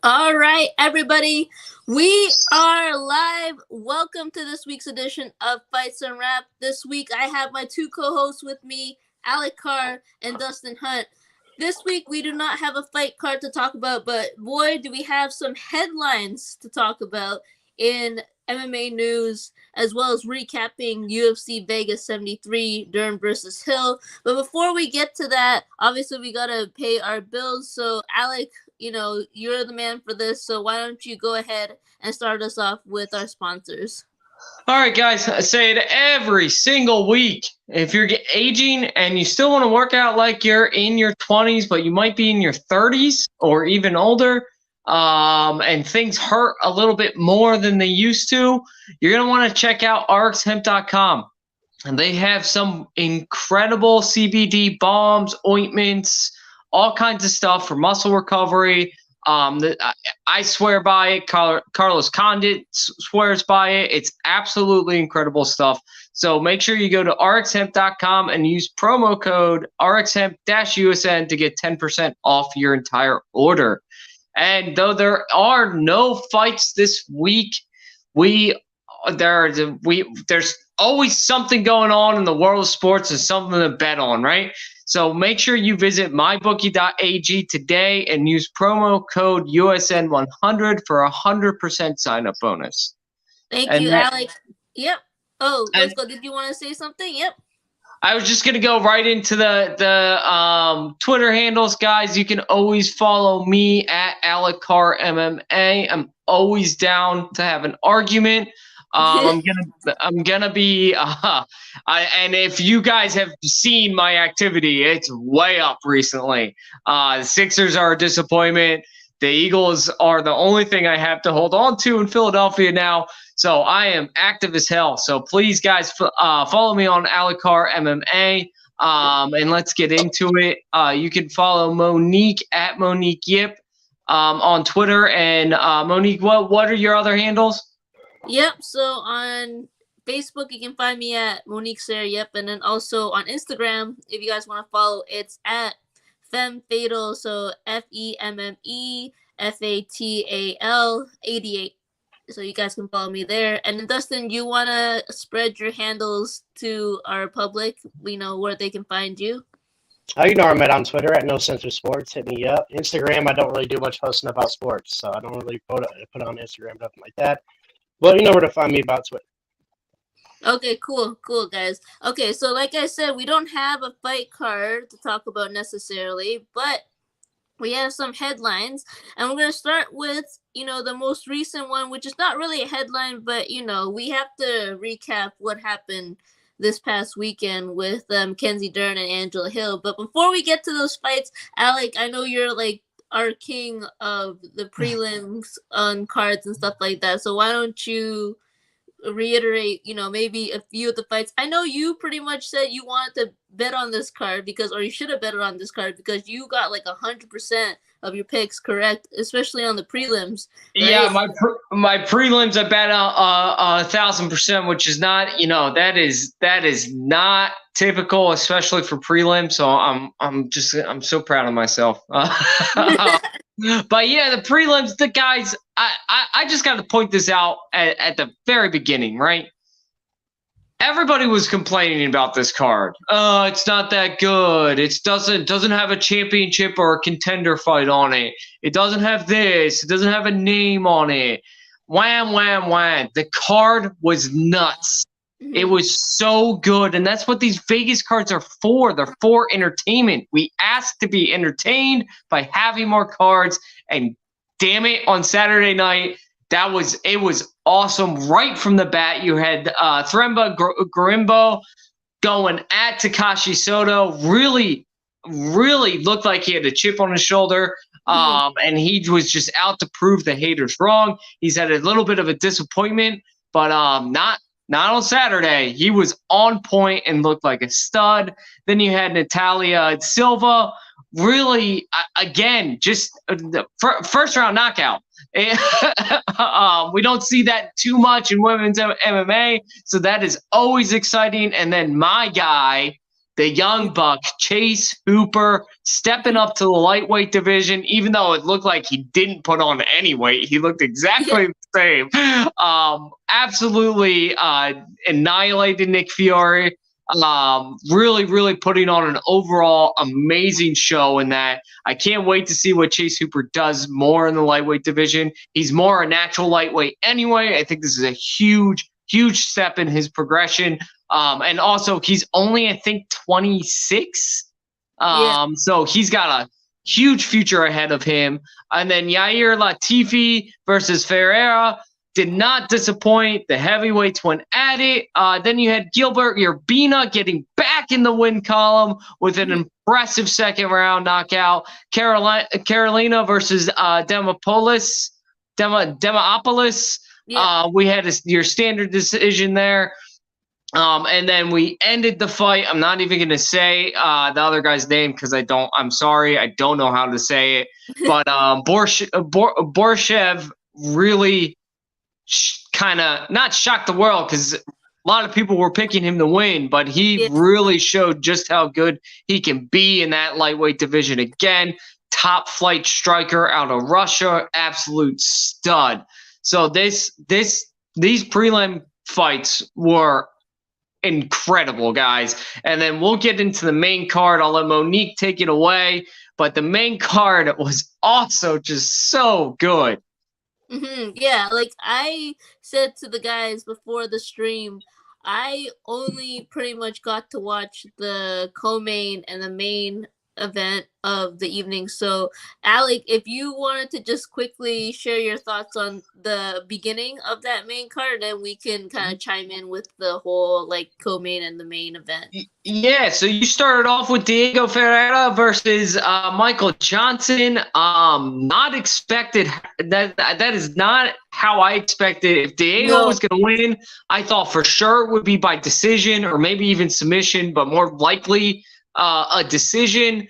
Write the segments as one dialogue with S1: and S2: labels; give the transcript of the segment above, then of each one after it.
S1: All right, everybody, we are live. Welcome to this week's edition of Fights and Rap. This week, I have my two co-hosts with me, Alec Carr and Dustin Hunt. This week, we do not have a fight card to talk about, but boy, do we have some headlines to talk about in MMA news, as well as recapping UFC Vegas 73, Dern versus Hill. But before we get to that, obviously, we got to pay our bills. So, Alec, you're the man for this, so why don't you go ahead and start us off with our sponsors?
S2: All right, guys, I say it every single week. If you're aging and you still want to work out like you're in your 20s, but you might be in your 30s or even older, and things hurt a little bit more than they used to, you're going to want to check out rxhemp.com. And they have some incredible CBD balms, ointments, all kinds of stuff for muscle recovery. I swear by it. Carlos Condit swears by it. It's absolutely incredible stuff. So make sure you go to rxhemp.com and use promo code rxhemp-usn to get 10% off your entire order. And though there are no fights this week, there's always something going on in the world of sports and something to bet on, right? So make sure you visit mybookie.ag today and use promo code USN100 for a 100% sign-up bonus.
S1: Thank you, Alex. Yep. Oh, let's go. Did you want to say something? Yep.
S2: I was just going to go right into the Twitter handles, guys. You can always follow me at Alec Carr MMA. I'm always down to have an argument. I'm gonna be, and if you guys have seen my activity, it's way up recently. The Sixers are a disappointment. The Eagles are the only thing I have to hold on to in Philadelphia now. So I am active as hell. So please, guys, follow me on Alec Carr MMA, and let's get into it. You can follow Monique at Monique Yip on Twitter. And Monique, what are your other handles?
S1: Yep, so on Facebook, you can find me at Monique Sarah Yep, and then also on Instagram, if you guys want to follow, it's at FemFatal, so FEMMEFATAL 88. So you guys can follow me there. And then Dustin, you want to spread your handles to our public? We know where they can find you.
S3: You know I'm at on Twitter at No Censor Sports. Hit me up. Instagram, I don't really do much posting about sports, so I don't really put on Instagram, nothing like that. Well, you know where to find me about Twitter.
S1: Okay, cool, guys. Okay, so like I said, we don't have a fight card to talk about necessarily, but we have some headlines, and we're going to start with, the most recent one, which is not really a headline, but, we have to recap what happened this past weekend with Kenzie Dern and Angela Hill. But before we get to those fights, Alec, I know you're like our king of the prelims on cards and stuff like that. So why don't you reiterate, maybe a few of the fights? I know you pretty much said you wanted to bet on this card or you should have betted on this card because you got like 100% of your picks correct, especially on the prelims.
S2: Right? Yeah, my prelims I bet 1,000%, which is not, that is not typical, especially for prelims. So I'm so proud of myself. But yeah, the prelims, the guys, I just got to point this out at the very beginning, right? Everybody was complaining about this card. Oh, it's not that good. It doesn't have a championship or a contender fight on it. It doesn't have this. It doesn't have a name on it. Wham, wham, wham. The card was nuts. Mm-hmm. It was so good, and that's what these Vegas cards are for. They're for entertainment. We asked to be entertained by having more cards, and damn it, on Saturday night, it was awesome right from the bat. You had Thremba Gorimbo going at Takashi Soto. Really, really looked like he had a chip on his shoulder, and he was just out to prove the haters wrong. He's had a little bit of a disappointment, but not on Saturday. He was on point and looked like a stud. Then you had Natalia Silva. Really, again, just the first round knockout. We don't see that too much in women's MMA, so that is always exciting. And then my guy, the young buck, Chase Hooper, stepping up to the lightweight division, even though it looked like he didn't put on any weight. He looked exactly the same. Absolutely annihilated Nick Fiore. Really, really putting on an overall amazing show in that. I can't wait to see what Chase Hooper does more in the lightweight division. He's more a natural lightweight anyway. I think this is a huge, huge step in his progression. And also, he's only, I think, 26. So he's got a huge future ahead of him. And then Yair Latifi versus Ferreira did not disappoint. The heavyweights went at it. Then you had Gilbert Urbina getting back in the win column with an impressive second round knockout. Carolina versus Demopoulos. We had your standard decision there. And then we ended the fight. I'm not even going to say the other guy's name because I'm sorry. I don't know how to say it. But Borshev really kind of not shocked the world because a lot of people were picking him to win, but he really showed just how good he can be in that lightweight division. Again, top flight striker out of Russia, absolute stud. So these prelim fights were incredible, guys. And then we'll get into the main card. I'll let Monique take it away. But the main card was also just so good.
S1: Yeah, like I said to the guys before the stream, I only pretty much got to watch the co-main and the main event of the evening. So, Alec, if you wanted to just quickly share your thoughts on the beginning of that main card, then we can kind of chime in with the whole like co-main and the main event.
S2: Yeah, so you started off with Diego Ferreira versus Michael Johnson. Not expected. That is not how I expected. If Diego was going to win, I thought for sure it would be by decision or maybe even submission, but more likely a decision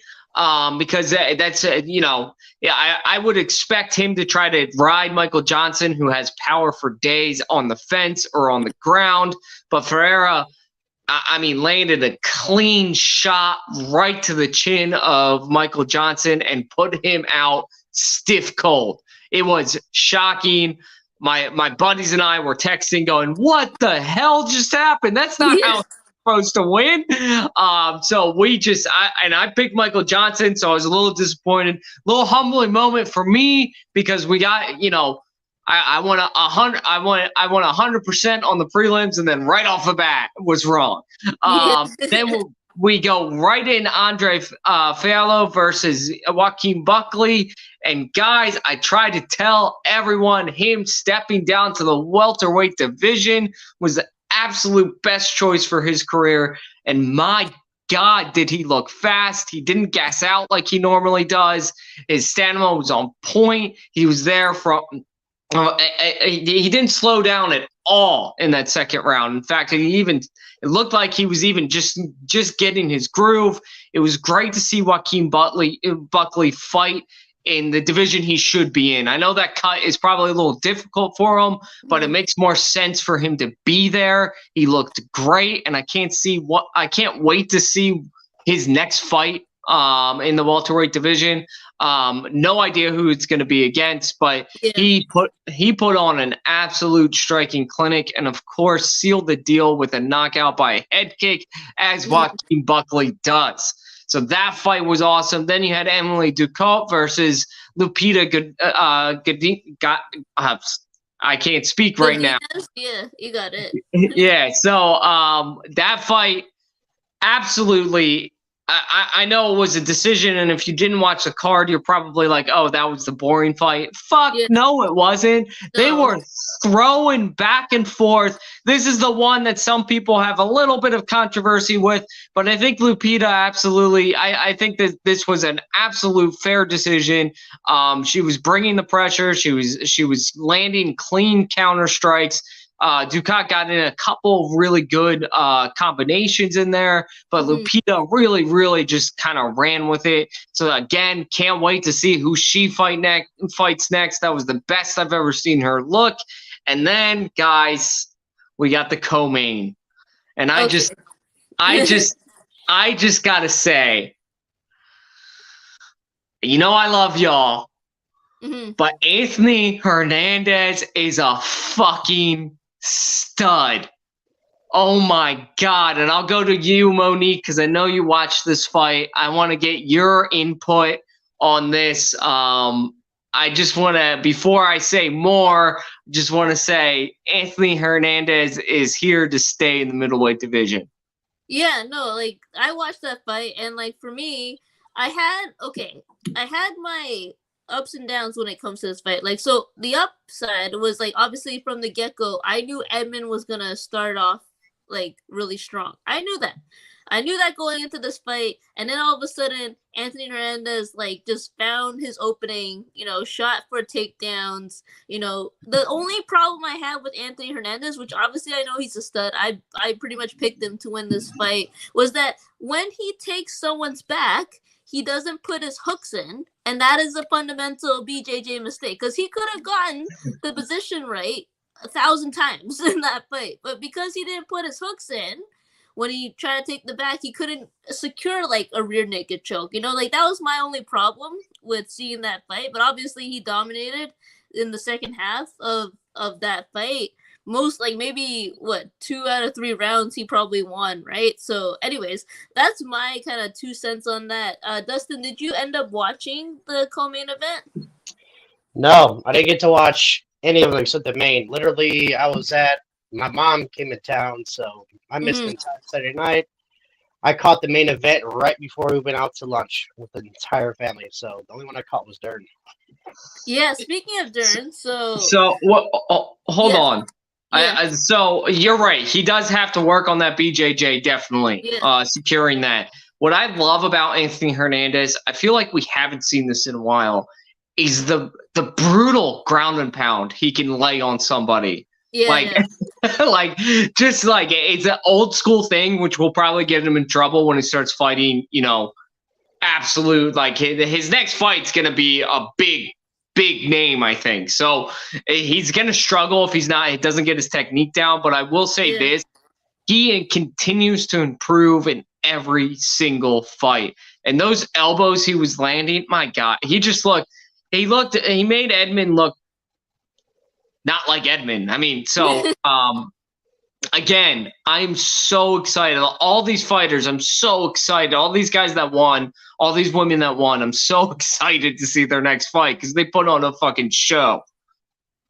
S2: because that's I would expect him to try to ride Michael Johnson, who has power for days on the fence or on the ground. But Ferreira, landed a clean shot right to the chin of Michael Johnson and put him out stiff cold. It was shocking. My buddies and I were texting going, what the hell just happened? That's not how it's supposed to win. So I picked Michael Johnson, so I was a little disappointed. A little humbling moment for me because we got, I won 100% on the prelims, and then right off the bat was wrong. Then we go right in Andre Fiallo versus Joaquin Buckley. And guys, I tried to tell everyone him stepping down to the welterweight division was the absolute best choice for his career. And my God, did he look fast. He didn't gas out like he normally does. His stamina was on point. He was there from he didn't slow down at all in that second round. In fact, it looked like he was even just getting his groove. It was great to see Joaquin Buckley fight in the division he should be in. I know that cut is probably a little difficult for him, but it makes more sense for him to be there. He looked great, and I can't wait to see his next fight in the welterweight division. No idea who it's going to be against, but he put on an absolute striking clinic, and of course sealed the deal with a knockout by a head kick, as Joaquin Buckley does. So that fight was awesome. Then you had Emily Ducote versus Lupita I can't speak right now.
S1: Yeah, you got it.
S2: Yeah, so that fight absolutely. I know it was a decision, and if you didn't watch the card, you're probably like, oh, that was the boring fight. No, it wasn't. No. They were throwing back and forth. This is the one that some people have a little bit of controversy with, but I think Lupita absolutely, I think that this was an absolute fair decision. She was bringing the pressure. She was landing clean counter strikes. Ducote got in a couple of really good combinations in there, but Lupita really, really just kind of ran with it. So again, can't wait to see who she fights next. That was the best I've ever seen her look. And then, guys, we got the co-main, and I just I just gotta say, I love y'all, but Anthony Hernandez is a fucking stud. Oh my God. And I'll go to you, Monique, because I know you watched this fight. I want to get your input on this. I just want to, before I say more, just want to say Anthony Hernandez is here to stay in the middleweight division.
S1: Yeah, no, like I watched that fight, and like for me, I had my ups and downs when it comes to this fight. Like, so the upside was like obviously from the get go, I knew Edmund was gonna start off like really strong. I knew that going into this fight, and then all of a sudden Anthony Hernandez like just found his opening, shot for takedowns. The only problem I had with Anthony Hernandez, which obviously I know he's a stud, I pretty much picked him to win this fight, was that when he takes someone's back, he doesn't put his hooks in, and that is a fundamental BJJ mistake, because he could have gotten the position right 1,000 times in that fight, but because he didn't put his hooks in, when he tried to take the back, he couldn't secure like a rear naked choke. Like that was my only problem with seeing that fight. But obviously he dominated in the second half of that fight. Most like maybe 2 out of 3 rounds he probably won, right? So anyways, that's my kind of 2 cents on that. Dustin, did you end up watching the co-main event?
S3: No, I didn't get to watch any of them except the main. Literally, my mom came in town, so I missed the entire Saturday night. I caught the main event right before we went out to lunch with the entire family. So the only one I caught was Dern.
S1: Yeah, speaking of Dern, so
S2: what? Hold on.
S1: Yeah.
S2: So you're right. He does have to work on that BJJ, definitely, securing that. What I love about Anthony Hernandez, I feel like we haven't seen this in a while, is the brutal ground and pound he can lay on somebody. Just like it's an old school thing, which will probably get him in trouble when he starts fighting, absolute, like his next fight's going to be a big name, I think. So he's going to struggle if he doesn't get his technique down. But I will say this, he continues to improve in every single fight. And those elbows he was landing, my God, he made Edmund look not like Edmund. I mean, so again, I'm so excited. All these fighters, I'm so excited. All these guys that won, all these women that won, I'm so excited to see their next fight because they put on a fucking show.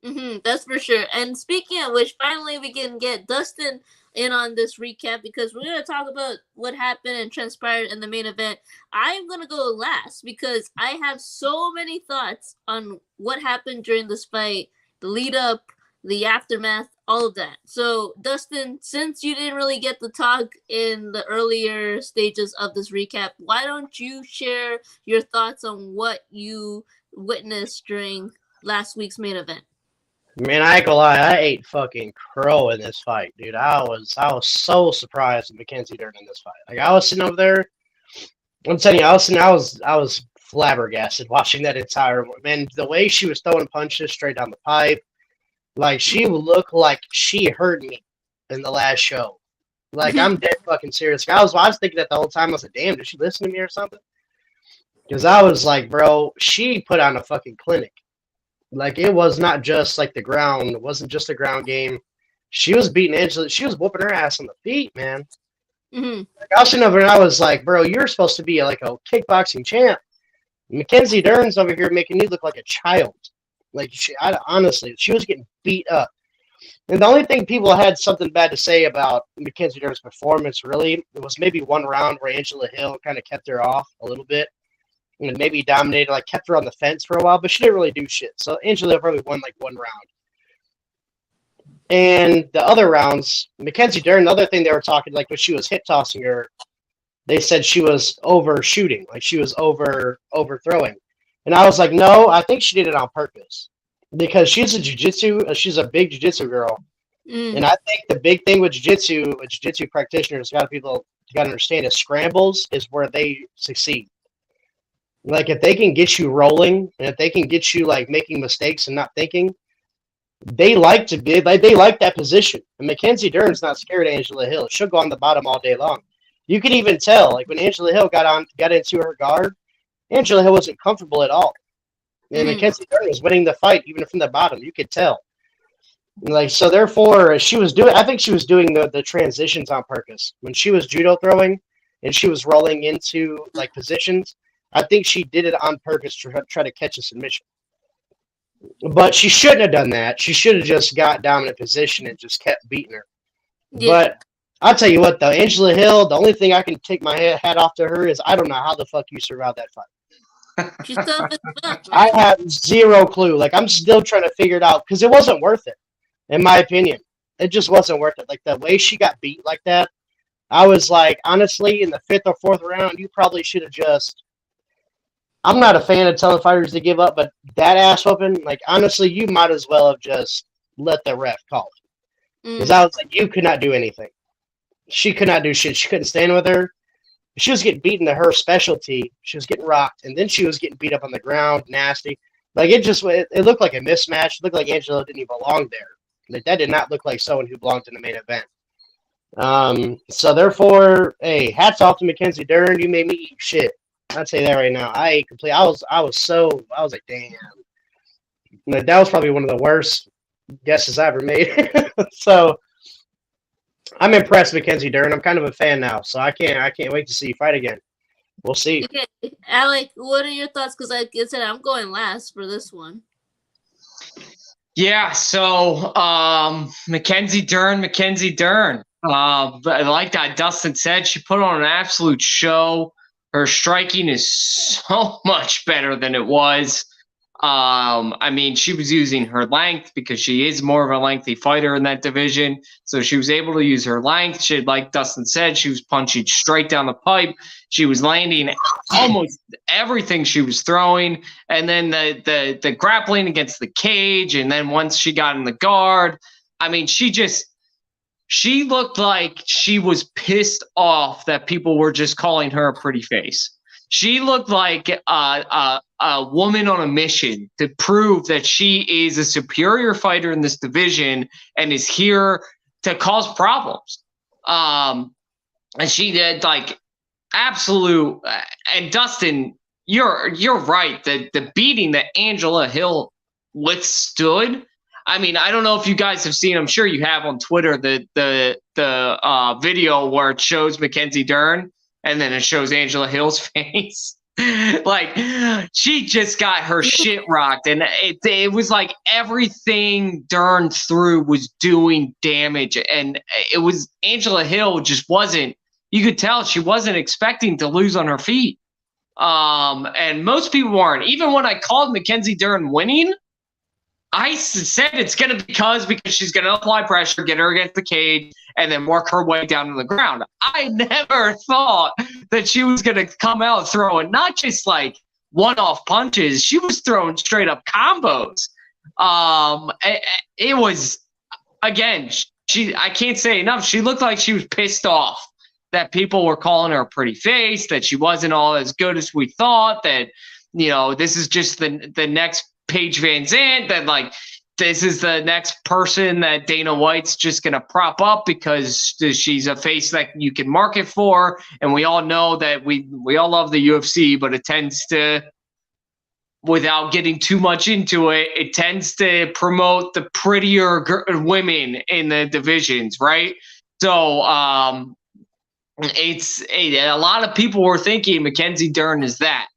S1: That's for sure. And speaking of which, finally we can get Dustin in on this recap because we're going to talk about what happened and transpired in the main event. I'm going to go last because I have so many thoughts on what happened during this fight, the lead up, the aftermath, all of that. So, Dustin, since you didn't really get to talk in the earlier stages of this recap, why don't you share your thoughts on what you witnessed during last week's main event?
S3: Man, I ain't gonna lie, I ate fucking crow in this fight, dude. I was so surprised with Mackenzie Dern in this fight. Like I was sitting over there, I'm telling you, I was flabbergasted watching that entire man. The way she was throwing punches straight down the pipe, like she looked like she heard me in the last show. Like I'm dead fucking serious. I was thinking that the whole time. I was like, damn, did she listen to me or something? Because I was like, bro, she put on a fucking clinic. Like it was not just like the ground. It wasn't just a ground game. She was beating Angela. She was whooping her ass on the feet, man. Like, I was sitting over and I was like, bro, you're supposed to be like a kickboxing champ. Mackenzie Dern's over here making me look like a child. Like honestly, she was getting beat up. And the only thing people had something bad to say about Mackenzie Dern's performance, really, it was maybe one round where Angela Hill kind of kept her off a little bit. And maybe dominated, like kept her on the fence for a while, but she didn't really do shit. So Angela probably won like one round. And the other rounds, Mackenzie Dern, the other thing they were talking, like when she was hip tossing her, they said she was overshooting, like she was overthrowing. And I was like, no, I think she did it on purpose. Because she's a big jiu-jitsu girl. And I think the big thing with jiu-jitsu practitioners got to understand is scrambles is where they succeed. Like if they can get you rolling and if they can get you like making mistakes and not thinking, they like that position. And Mackenzie Dern's not scared of Angela Hill. She'll go on the bottom all day long. You can even tell, like when Angela Hill got into her guard, Angela Hill wasn't comfortable at all. And Mackenzie Dern was winning the fight even from the bottom. You could tell. Like, so therefore, I think she was doing the transitions on purpose. When she was judo throwing and she was rolling into like positions, I think she did it on purpose to try to catch a submission. But she shouldn't have done that. She should have just got dominant position and just kept beating her. Yeah. But I'll tell you what, though, Angela Hill, the only thing I can take my hat off to her is I don't know how the fuck you survived that fight.
S1: She's tough as fuck.
S3: I have zero clue. Like, I'm still trying to figure it out because it wasn't worth it, in my opinion. It just wasn't worth it. Like, the way she got beat like that, I was like, honestly, in the 5th or 4th round, you probably should have just. I'm not a fan of telling fighters to give up, but that ass whooping, like, honestly, you might as well have just let the ref call it. Because I was like, you could not do anything. She could not do shit. She couldn't stand with her. She was getting beaten to her specialty. She was getting rocked, and then she was getting beat up on the ground, nasty. Like, it looked like a mismatch. It looked like Angela didn't even belong there. Like, that did not look like someone who belonged in the main event. So, therefore, hey, hats off to Mackenzie Dern. You made me eat shit. I'd say that right now. I ate complete. I was like, damn. Like, that was probably one of the worst guesses I ever made. So I'm impressed, Mackenzie Dern. I'm kind of a fan now, so I can't wait to see you fight again. We'll see.
S1: Okay, Alec, what are your thoughts? Because like I said, I'm going last for this one.
S2: Yeah, so Mackenzie Dern. But like that Dustin said, she put on an absolute show. Her striking is so much better than it was. I mean, she was using her length because she is more of a lengthy fighter in that division. So she was able to use her length. She, like Dustin said, she was punching straight down the pipe. She was landing almost everything she was throwing. And then the grappling against the cage. And then once she got in the guard, I mean, she looked like she was pissed off that people were just calling her a pretty face. She looked like a woman on a mission to prove that she is a superior fighter in this division and is here to cause problems. And she did like absolute. And Dustin, you're right. The beating that Angela Hill withstood. I mean, I don't know if you guys have seen. I'm sure you have on Twitter the video where it shows Mackenzie Dern. And then it shows Angela Hill's face. Like, she just got her shit rocked. And it was like everything Dern threw was doing damage. And it was Angela Hill just wasn't, you could tell she wasn't expecting to lose on her feet. And most people weren't. Even when I called Mackenzie Dern winning, I said it's going to be because she's going to apply pressure, get her against the cage, and then work her way down to the ground. I never thought that she was going to come out throwing not just like one-off punches. She was throwing straight up combos. It was, again, I can't say enough. She looked like she was pissed off that people were calling her a pretty face, that she wasn't all as good as we thought, that, you know, this is just the next Paige Van Zandt, that like this is the next person that Dana White's just going to prop up because she's a face that you can market for. And we all know that we all love the UFC, but it tends to, without getting too much into it, it tends to promote the prettier women in the divisions, right? So it's a lot of people were thinking Mackenzie Dern is that.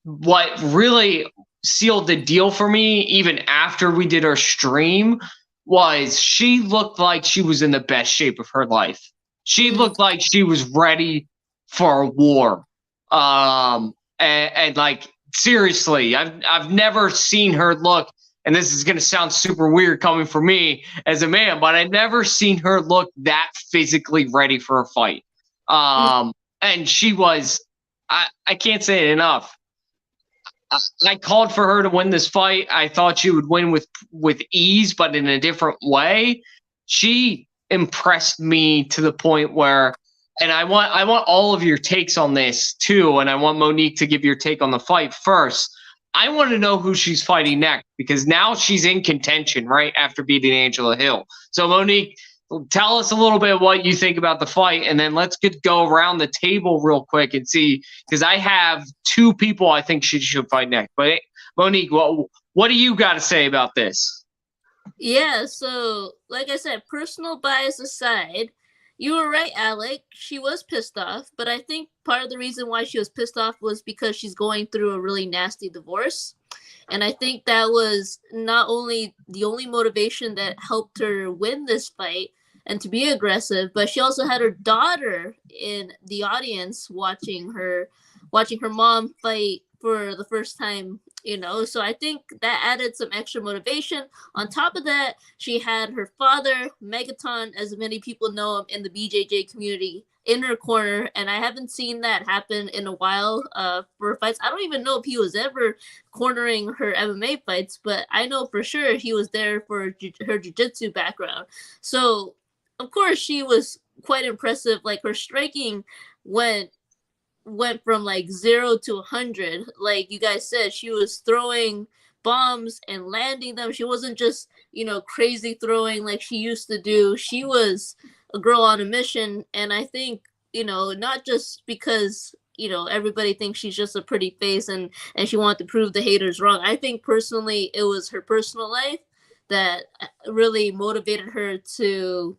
S2: What really sealed the deal for me, even after we did our stream, was she looked like she was in the best shape of her life. She looked like she was ready for a war. And like, seriously, I've never seen her look, and this is going to sound super weird coming from me as a man, but I've never seen her look that physically ready for a fight. And she was, I can't say it enough. I called for her to win this fight. I thought she would win with ease, but in a different way. She impressed me to the point where, and I want all of your takes on this too, and I want Monique to give your take on the fight first. I want to know who she's fighting next because now she's in contention right after beating Angela Hill. So Monique, tell us a little bit what you think about the fight, and then let's go around the table real quick and see, because I have two people I think she should fight next. But Monique, what do you got to say about this?
S1: Yeah, so like I said, personal bias aside, you were right, Alec. She was pissed off, but I think part of the reason why she was pissed off was because she's going through a really nasty divorce. And I think that was not only the only motivation that helped her win this fight and to be aggressive, but she also had her daughter in the audience watching her mom fight for the first time, so I think that added some extra motivation. On top of that, she had her father, Megaton, as many people know him in the BJJ community, in her corner, and I haven't seen that happen in a while for fights. I don't even know if he was ever cornering her MMA fights, but I know for sure he was there for her jiu-jitsu background. So of course she was quite impressive. Like, her striking went from like 0 to 100. Like you guys said, she was throwing bombs and landing them. She wasn't just, crazy throwing like she used to do. She was a girl on a mission. And I think, not just because, everybody thinks she's just a pretty face and she wanted to prove the haters wrong. I think personally it was her personal life that really motivated her to,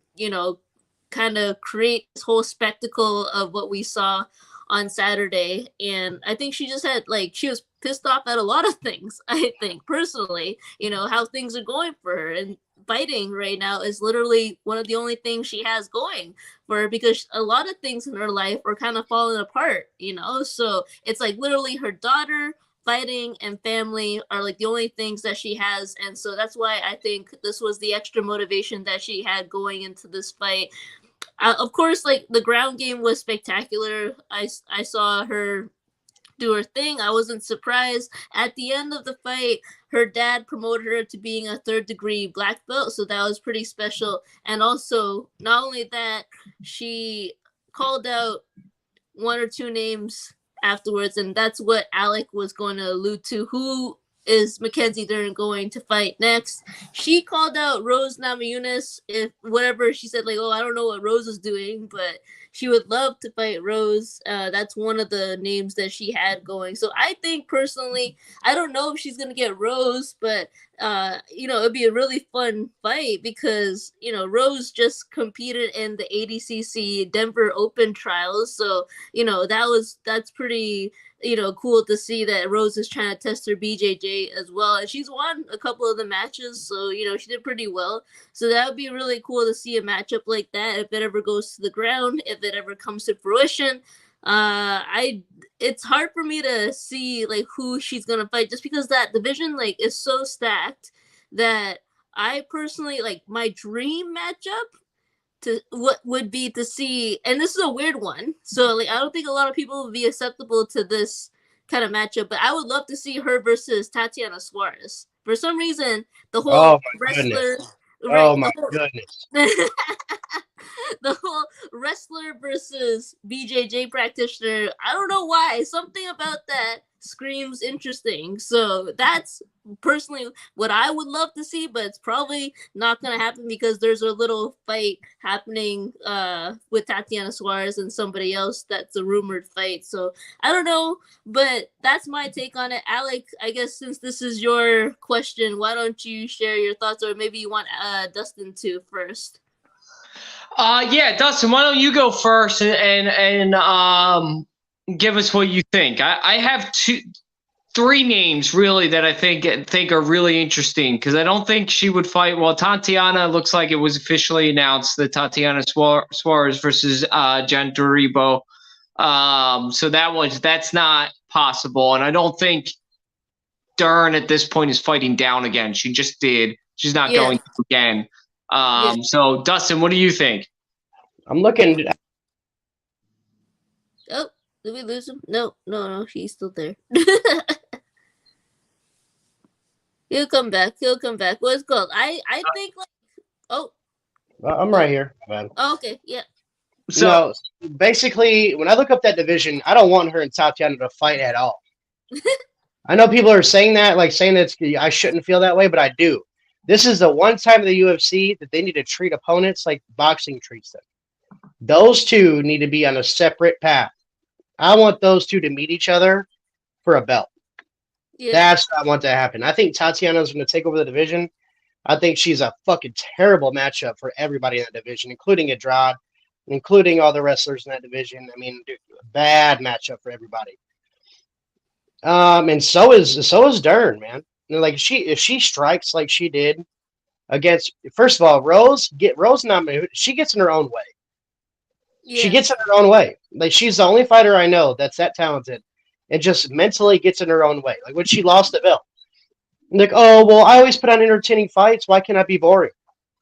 S1: kind of create this whole spectacle of what we saw on Saturday. And I think she just had, she was pissed off at a lot of things. I think personally, how things are going for her, and fighting right now is literally one of the only things she has going for her, because a lot of things in her life are kind of falling apart, so it's like literally her daughter, fighting, and family are like the only things that she has. And so that's why I think this was the extra motivation that she had going into this fight. Of course, the ground game was spectacular. I saw her do her thing. I wasn't surprised. At the end of the fight, her dad promoted her to being a 3rd-degree black belt, so that was pretty special. And also, not only that, she called out 1 or 2 names afterwards, and that's what Alec was going to allude to. Who is Mackenzie Dern going to fight next? She called out Rose Namajunas. If whatever she said, I don't know what Rose is doing, but she would love to fight Rose. That's one of the names that she had going. So I think personally, I don't know if she's gonna get Rose, but it'd be a really fun fight because Rose just competed in the ADCC Denver Open trials, so that's pretty cool to see that Rose is trying to test her BJJ as well. And she's won a couple of the matches, so, she did pretty well. So that would be really cool to see a matchup like that if it ever goes to the ground, if it ever comes to fruition. It's hard for me to see, who she's going to fight, just because that division, is so stacked that I personally, my dream matchup to what would be to see, and this is a weird one, so I don't think a lot of people would be acceptable to this kind of matchup, but I would love to see her versus Tatiana Suarez. For some reason, the whole wrestler,
S3: goodness.
S1: The whole wrestler versus BJJ practitioner, I don't know why, something about that screams interesting. So that's personally what I would love to see, but it's probably not going to happen because there's a little fight happening with Tatiana Suarez and somebody else that's a rumored fight. So I don't know, but that's my take on it. Alec, I guess since this is your question, why don't you share your thoughts, or maybe you want Dustin to first?
S2: Yeah, Dustin, why don't you go first and give us what you think. I have 3 names really that I think are really interesting, because I don't think she would fight. Well, Tatiana looks like it was officially announced that Tatiana Suarez versus Jen Doribo. So that's not possible, and I don't think Dern at this point is fighting down again. She just did. She's not going to again. So Dustin, what do you think?
S3: I'm looking.
S1: Oh, did we lose him? No, he's still there. He'll come back. What's called? I think
S3: I'm right here, man.
S1: Oh, okay, yeah.
S3: So basically, when I look up that division, I don't want her and Tatiana to fight at all. I know people are saying that, saying that I shouldn't feel that way, but I do. This is the one time in the UFC that they need to treat opponents like boxing treats them. Those two need to be on a separate path. I want those two to meet each other for a belt.
S1: Yeah.
S3: That's what I want to happen. I think Tatiana's going to take over the division. I think she's a fucking terrible matchup for everybody in that division, including Andrade, including all the wrestlers in that division. I mean, dude, bad matchup for everybody. And so is Dern, man. Like if she strikes like she did against, first of all, Rose nominated. She gets in her own way.
S1: Yeah.
S3: She gets in her own way. Like she's the only fighter I know that's that talented and just mentally gets in her own way. Like when she lost the belt. Like, oh well, I always put on entertaining fights. Why can't I be boring?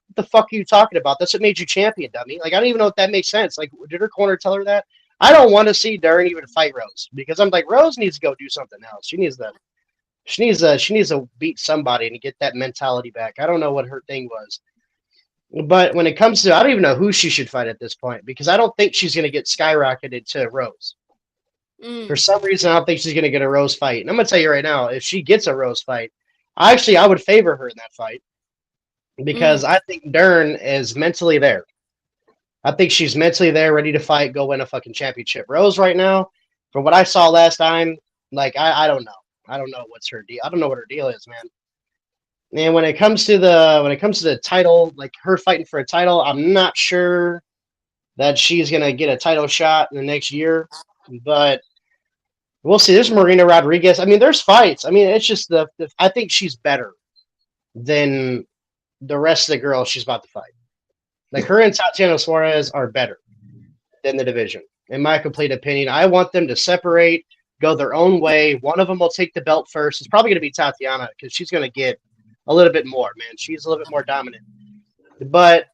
S3: What the fuck are you talking about? That's what made you champion, dummy. Like I don't even know if that makes sense. Like, did her corner tell her that? I don't want to see Dern even fight Rose because I'm like, Rose needs to go do something else. She needs to beat somebody and get that mentality back. I don't know what her thing was. But when it comes to, I don't even know who she should fight at this point because I don't think she's going to get skyrocketed to Rose. For some reason, I don't think she's going to get a Rose fight. And I'm going to tell you right now, if she gets a Rose fight, I would favor her in that fight because I think Dern is mentally there. I think she's mentally there, ready to fight, go win a fucking championship. Rose right now, from what I saw last time, like I don't know. I don't know what's her deal. I don't know what her deal is, man. And when it comes to the title, like her fighting for a title, I'm not sure that she's gonna get a title shot in the next year, but we'll see. There's Marina Rodriguez. I mean, there's fights. I mean, it's just I think she's better than the rest of the girls she's about to fight. Like her and Tatiana Suarez are better than the division, in my complete opinion. I want them to separate, go their own way. One of them will take the belt first. It's probably going to be Tatiana because she's going to get a little bit more, man. She's a little bit more dominant. But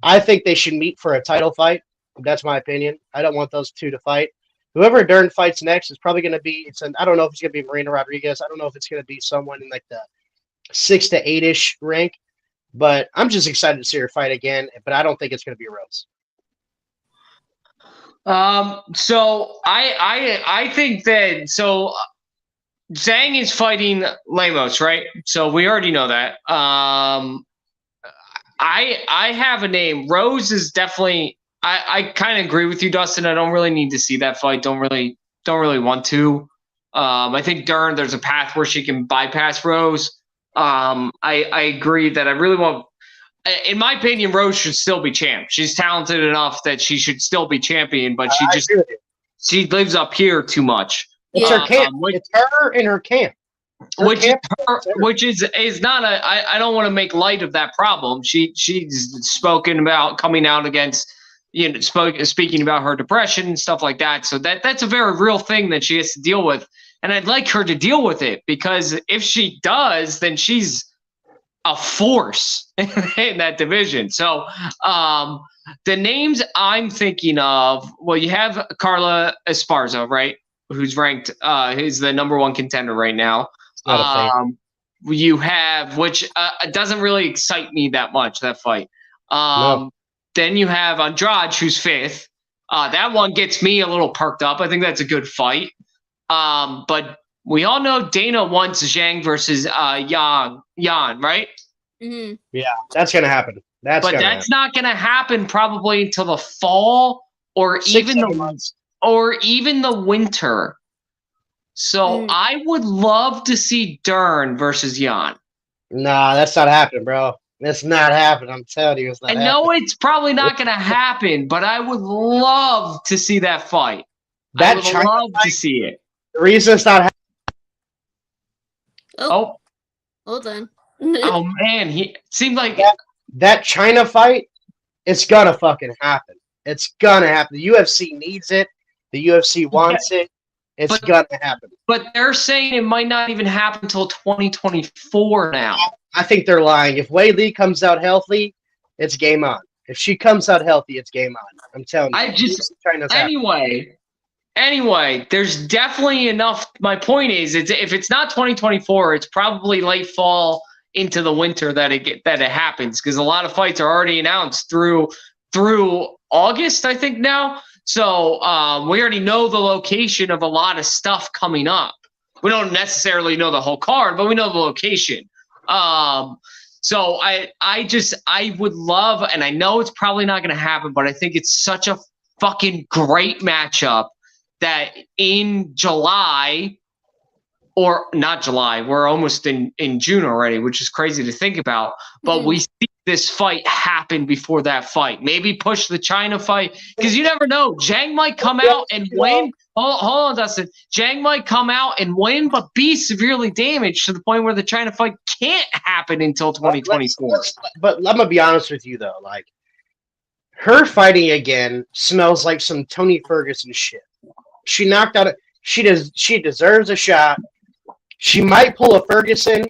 S3: I think they should meet for a title fight. That's my opinion. I don't want those two to fight. Whoever Dern fights next is probably going to be, I don't know if it's going to be Marina Rodriguez. I don't know if it's going to be someone in like the 6 to 8-ish rank. But I'm just excited to see her fight again. But I don't think it's going to be Rose.
S2: So I think that Zhang is fighting Lemos, right? So we already know that. I have a name. Rose is definitely. I kind of agree with you, Dustin. I don't really need to see that fight. Don't really want to. I think Dern, there's a path where she can bypass Rose. I agree that I really want. In my opinion, Rose should still be champ. She's talented enough that she should still be champion, but she lives up here too much.
S3: It's her camp. It's her in her camp.
S2: Which is not a. I don't want to make light of that problem. She's spoken about coming out against, speaking about her depression and stuff like that. So that's a very real thing that she has to deal with, and I'd like her to deal with it because if she does, then she's a force in that division. So the names I'm thinking of, well, you have Carla Esparza, right? Who's ranked, who's the number one contender right now. You have, which doesn't really excite me that much, that fight. No. Then you have Andrade, who's 5th. That one gets me a little perked up. I think that's a good fight. But we all know Dana wants Zhang versus Yan, right?
S1: Mm-hmm.
S3: Yeah, that's going to happen. That's
S2: not going to happen probably until the fall or even the winter. So I would love to see Dern versus Yan.
S3: Nah, that's not happening, bro. That's not happening. I'm telling you, it's not happening.
S2: I know it's probably not going to happen, but I would love to see that fight. I would love to see it.
S3: The reason it's not happening.
S1: Oh. Hold on.
S2: Oh, man. It seemed like
S3: that China fight, it's going to fucking happen. It's going to happen. The UFC needs it. The UFC wants it. It's going to happen.
S2: But they're saying it might not even happen until 2024 now.
S3: I think they're lying. If Wei Li comes out healthy, it's game on. If she comes out healthy, it's game on. I'm telling you.
S2: Anyway, there's definitely enough. My point is, if it's not 2024, it's probably late fall into the winter that it happens because a lot of fights are already announced through August, I think now. So we already know the location of a lot of stuff coming up. We don't necessarily know the whole card, but we know the location. So I would love, and I know it's probably not going to happen, but I think it's such a fucking great matchup that in July, or not July, we're almost in June already, which is crazy to think about. But we see this fight happen before that fight. Maybe push the China fight, because you never know. Zhang might come out and win. Hold on, Dustin. Zhang might come out and win, but be severely damaged to the point where the China fight can't happen until 2024.
S3: But I'm gonna be honest with you though, like her fighting again smells like some Tony Ferguson shit. She knocked out. She deserves a shot. She might pull a Ferguson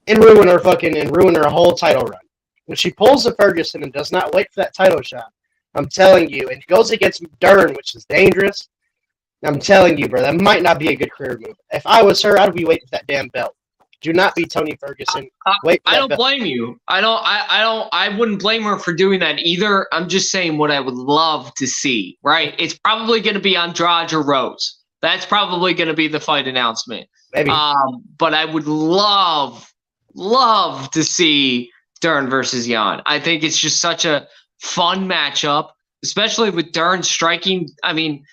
S3: and ruin her whole title run. When she pulls a Ferguson and does not wait for that title shot, I'm telling you, and goes against Dern, which is dangerous. I'm telling you, bro, that might not be a good career move. If I was her, I'd be waiting for that damn belt. Do not be Tony Ferguson. Wait.
S2: I don't blame you. I wouldn't blame her for doing that either. I'm just saying what I would love to see. Right? It's probably going to be Andrade or Rose. That's probably going to be the fight announcement.
S3: Maybe.
S2: But I would love to see Dern versus Jan. I think it's just such a fun matchup, especially with Dern striking. I mean,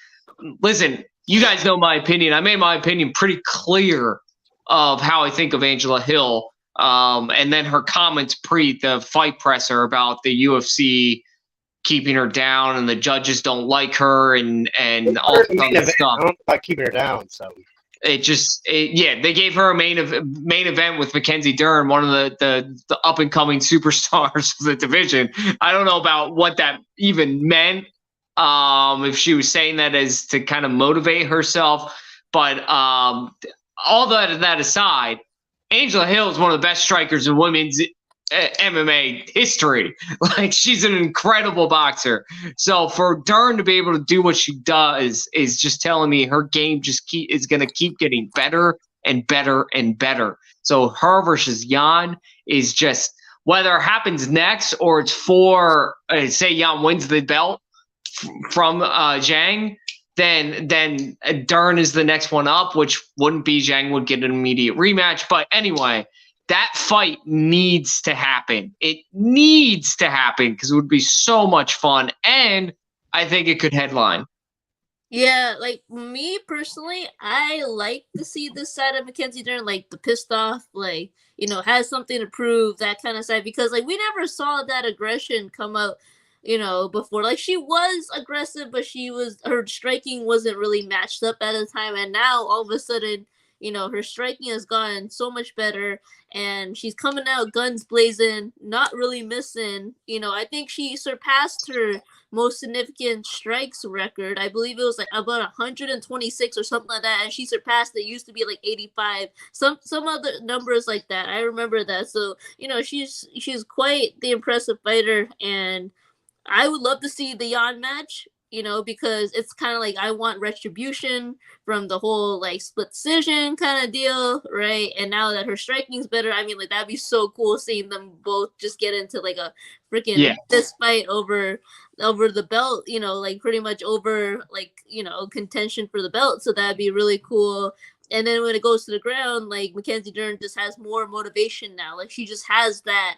S2: listen, you guys know my opinion. I made my opinion pretty clear of how I think of Angela Hill. And then her comments pre the fight presser about the UFC keeping her down and the judges don't like her and all that stuff.
S3: I don't know about keeping her down, so
S2: they gave her a main event with Mackenzie Dern, one of the up and coming superstars of the division. I don't know about what that even meant. If she was saying that as to kind of motivate herself, but all that aside, Angela Hill is one of the best strikers in women's MMA history. Like, she's an incredible boxer. So for Dern to be able to do what she does is just telling me her game is going to keep getting better and better and better. So her versus Jan is just, whether it happens next or it's for say Jan wins the belt from Zhang, then Dern is the next one up, which wouldn't be Zhang would get an immediate rematch. But anyway, that fight needs to happen. It needs to happen because it would be so much fun, and I think it could headline.
S1: Yeah, like me personally, I like to see this side of Mackenzie Dern, like the pissed off, like, you know, has something to prove, that kind of side, because like we never saw that aggression come out, you know, before. Like, she was aggressive, but her striking wasn't really matched up at the time, and now all of a sudden, you know, her striking has gotten so much better, and she's coming out guns blazing, not really missing. You know, I think she surpassed her most significant strikes record. I believe it was like about 126 or something like that, and she surpassed it. Used to be like 85, some other numbers like that. I remember that. So, you know, she's quite the impressive fighter, and I would love to see the Jan match, you know, because it's kind of like I want retribution from the whole like split decision kind of deal, right? And now that her striking's better, I mean, like, that'd be so cool seeing them both just get into like a freaking fist fight over the belt, you know, like pretty much over, like, you know, contention for the belt. So that'd be really cool. And then when it goes to the ground, like, Mackenzie Dern just has more motivation now. Like, she just has that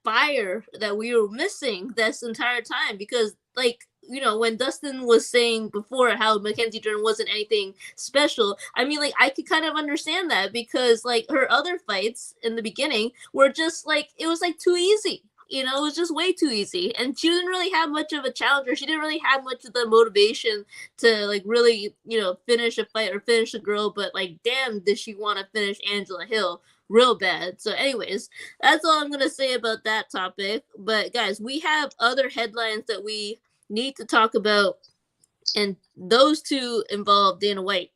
S1: fire that we were missing this entire time, because, like, you know, when Dustin was saying before how Mackenzie Dern wasn't anything special, I mean, like, I could kind of understand that, because like her other fights in the beginning were just like, it was like too easy. You know, it was just way too easy, and she didn't really have much of a challenger. She didn't really have much of the motivation to like really, you know, finish a fight or finish a girl. But like, damn, did she want to finish Angela Hill real bad. So anyways, that's all I'm gonna say about that topic. But guys, we have other headlines that we need to talk about, and those two involve Dana White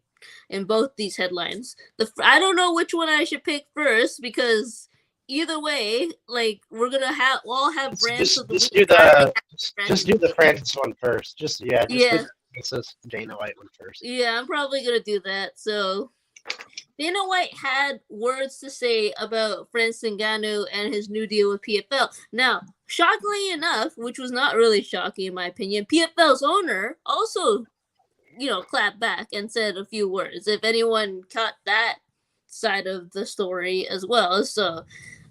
S1: in both these headlines. I don't know which one I should pick first, because either way, like, we're gonna all have brands.
S3: Just do the Francis one first. Just do the Francis Dana White one first.
S1: Yeah, I'm probably gonna do that. So Dana White had words to say about Francis Ngannou and his new deal with PFL. Now, shockingly enough, which was not really shocking in my opinion, PFL's owner also, you know, clapped back and said a few words. If anyone caught that side of the story as well. So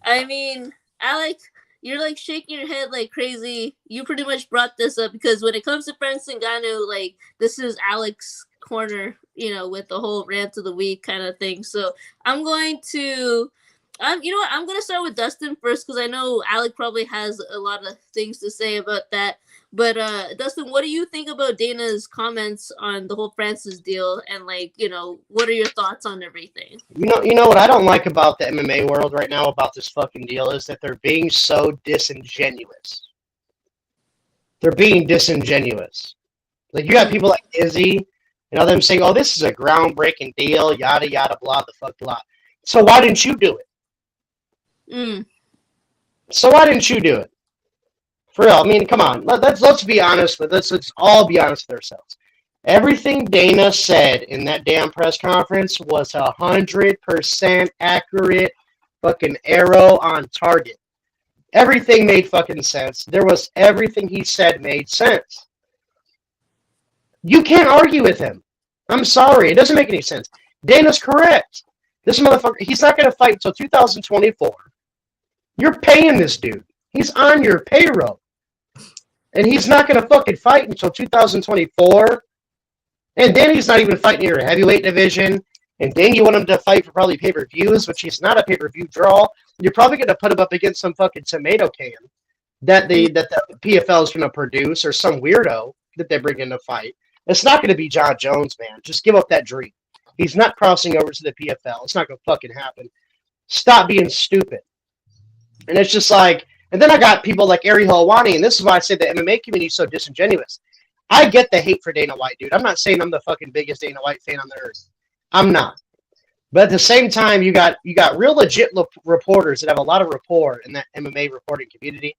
S1: I mean, Alec, you're like shaking your head like crazy. You pretty much brought this up because when it comes to Francis Ngannou, like this is Alec's corner, with the whole rant of the week kind of thing. So I'm going to, you know what? I'm gonna start with Dustin first because I know Alec probably has a lot of things to say about that. But Dustin, what do you think about Dana's comments on the whole Francis deal, and what are your thoughts on everything?
S3: You know what I don't like about the MMA world right now about this fucking deal is that they're being so disingenuous. They're being disingenuous. Like you got people like Izzy and all them saying, "Oh, this is a groundbreaking deal," yada yada blah the fuck blah. So why didn't you do it? So why didn't you do it? For real, I mean, come on. Let's be honest with this. Let's all be honest with ourselves. Everything Dana said in that damn press conference was 100% accurate, fucking arrow on target. Everything made fucking sense. Everything he said made sense. You can't argue with him. I'm sorry, it doesn't make any sense. Dana's correct. This motherfucker, he's not going to fight until 2024. You're paying this dude. He's on your payroll. And he's not going to fucking fight until 2024. And then he's not even fighting in your heavyweight division. And then you want him to fight for probably pay-per-views, which he's not a pay-per-view draw. You're probably going to put him up against some fucking tomato can that the PFL is going to produce, or some weirdo that they bring in to fight. It's not going to be John Jones, man. Just give up that dream. He's not crossing over to the PFL. It's not going to fucking happen. Stop being stupid. And it's just like, and then I got people like Ariel Helwani, and this is why I say the MMA community is so disingenuous. I get the hate for Dana White, dude. I'm not saying I'm the fucking biggest Dana White fan on the earth. I'm not. But at the same time, you got real legit reporters that have a lot of rapport in that MMA reporting community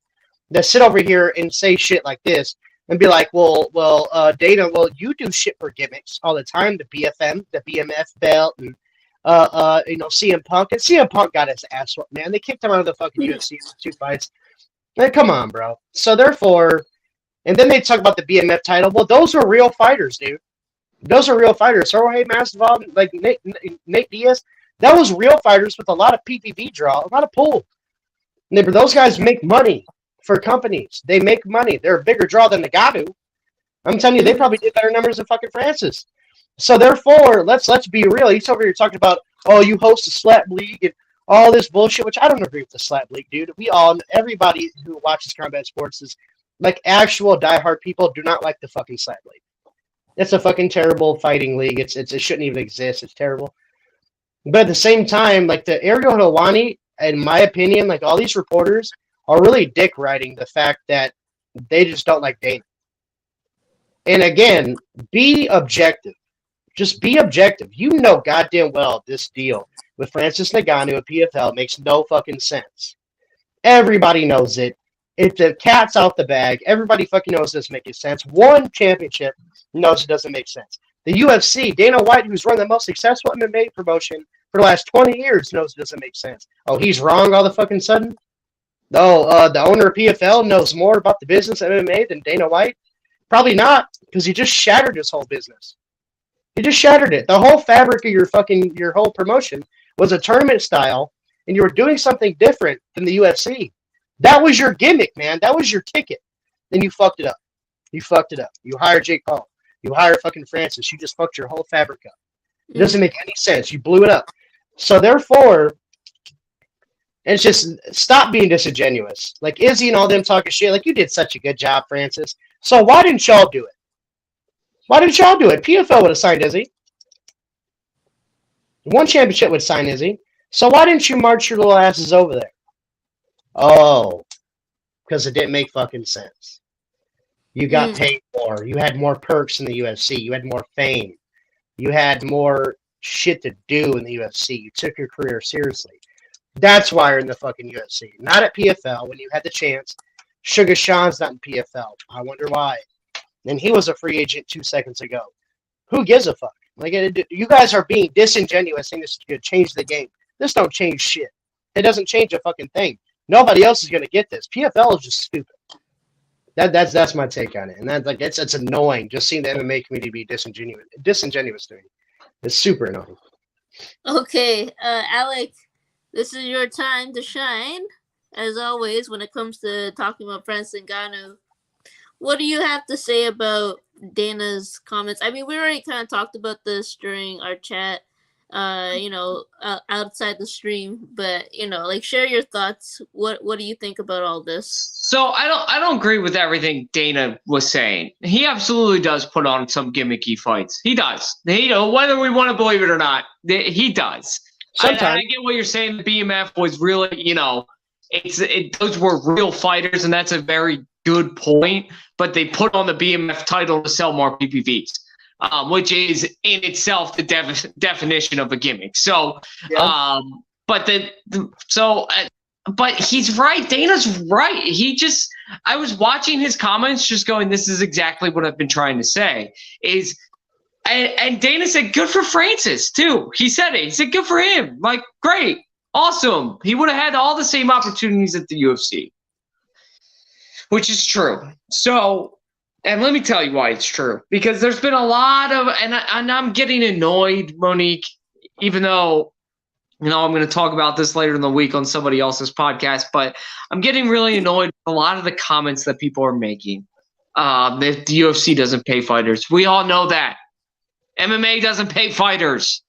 S3: that sit over here and say shit like this and be like, well, Dana, you do shit for gimmicks all the time. The BFM, the BMF belt, and CM Punk. And CM Punk got his ass whooped, man. They kicked him out of the fucking UFC for 2 fights. Man, come on, bro. So therefore, and then they talk about the BMF title. Well, those are real fighters, dude. Those are real fighters. Jorge Masvidal, like Nate Diaz, that was real fighters with a lot of PPV draw, a lot of pull. But those guys make money for companies. They make money. They're a bigger draw than Ngannou. I'm telling you, they probably did better numbers than fucking Francis. So therefore, let's be real. He's over here talking about, oh, you host a slap league and all this bullshit, which I don't agree with the slap league, dude. Everybody who watches combat sports is like actual diehard people do not like the fucking slap league. It's a fucking terrible fighting league. It shouldn't even exist. It's terrible. But at the same time, like the Ariel Helwani, in my opinion, like all these reporters are really dick riding the fact that they just don't like Dana. And again, be objective. Just be objective. You know goddamn well this deal with Francis Ngannou at PFL makes no fucking sense. Everybody knows it. If the cat's out the bag, everybody fucking knows this making sense. One championship knows it doesn't make sense. The UFC, Dana White, who's run the most successful MMA promotion for the last 20 years, knows it doesn't make sense. Oh, he's wrong all the fucking sudden? No, the owner of PFL knows more about the business of MMA than Dana White? Probably not, because he just shattered his whole business. He just shattered it. The whole fabric of your whole promotion was a tournament style, and you were doing something different than the UFC. That was your gimmick, man. That was your ticket. Then you fucked it up. You fucked it up. You hired Jake Paul. You hired fucking Francis. You just fucked your whole fabric up. It doesn't make any sense. You blew it up. So therefore, it's just stop being disingenuous. Like Izzy and all them talking shit. Like you did such a good job, Francis. So why didn't y'all do it? Why didn't y'all do it? PFL would have signed Izzy. One championship would sign Izzy. So why didn't you march your little asses over there? Oh, because it didn't make fucking sense. You got paid more. You had more perks in the UFC. You had more fame. You had more shit to do in the UFC. You took your career seriously. That's why you're in the fucking UFC. Not at PFL when you had the chance. Sugar Sean's not in PFL. I wonder why. And he was a free agent 2 seconds ago. Who gives a fuck? Like you guys are being disingenuous saying this is going to change the game. This don't change shit. It doesn't change a fucking thing. Nobody else is going to get this. PFL is just stupid. That's my take on it. And that's like it's annoying just seeing the MMA community be disingenuous to me. It's super annoying.
S1: Okay, Alec, This is your time to shine, as always, when it comes to talking about Francis Ngannou. What do you have to say about Dana's comments? I mean, we already kind of talked about this during our chat, outside the stream, but like, share your thoughts. What do you think about all this?
S2: So I don't agree with everything Dana was saying. He absolutely does put on some gimmicky fights. He does. Whether we want to believe it or not, he does.
S3: Sometimes.
S2: I get what you're saying. The BMF was really, those were real fighters, and that's a very good point. But they put on the BMF title to sell more PPVs, which is in itself the definition of a gimmick. So,
S3: Yeah.
S2: But he's right. Dana's right. I was watching his comments, just going, "This is exactly what I've been trying to say." And Dana said, "Good for Francis too." He said it. He said, "Good for him." Like, great, awesome. He would have had all the same opportunities at the UFC, which is true. So, and let me tell you why it's true. Because there's been a lot of, and I'm getting annoyed, Monique, even though, I'm going to talk about this later in the week on somebody else's podcast, but I'm getting really annoyed with a lot of the comments that people are making. That the UFC doesn't pay fighters. We all know that. MMA doesn't pay fighters.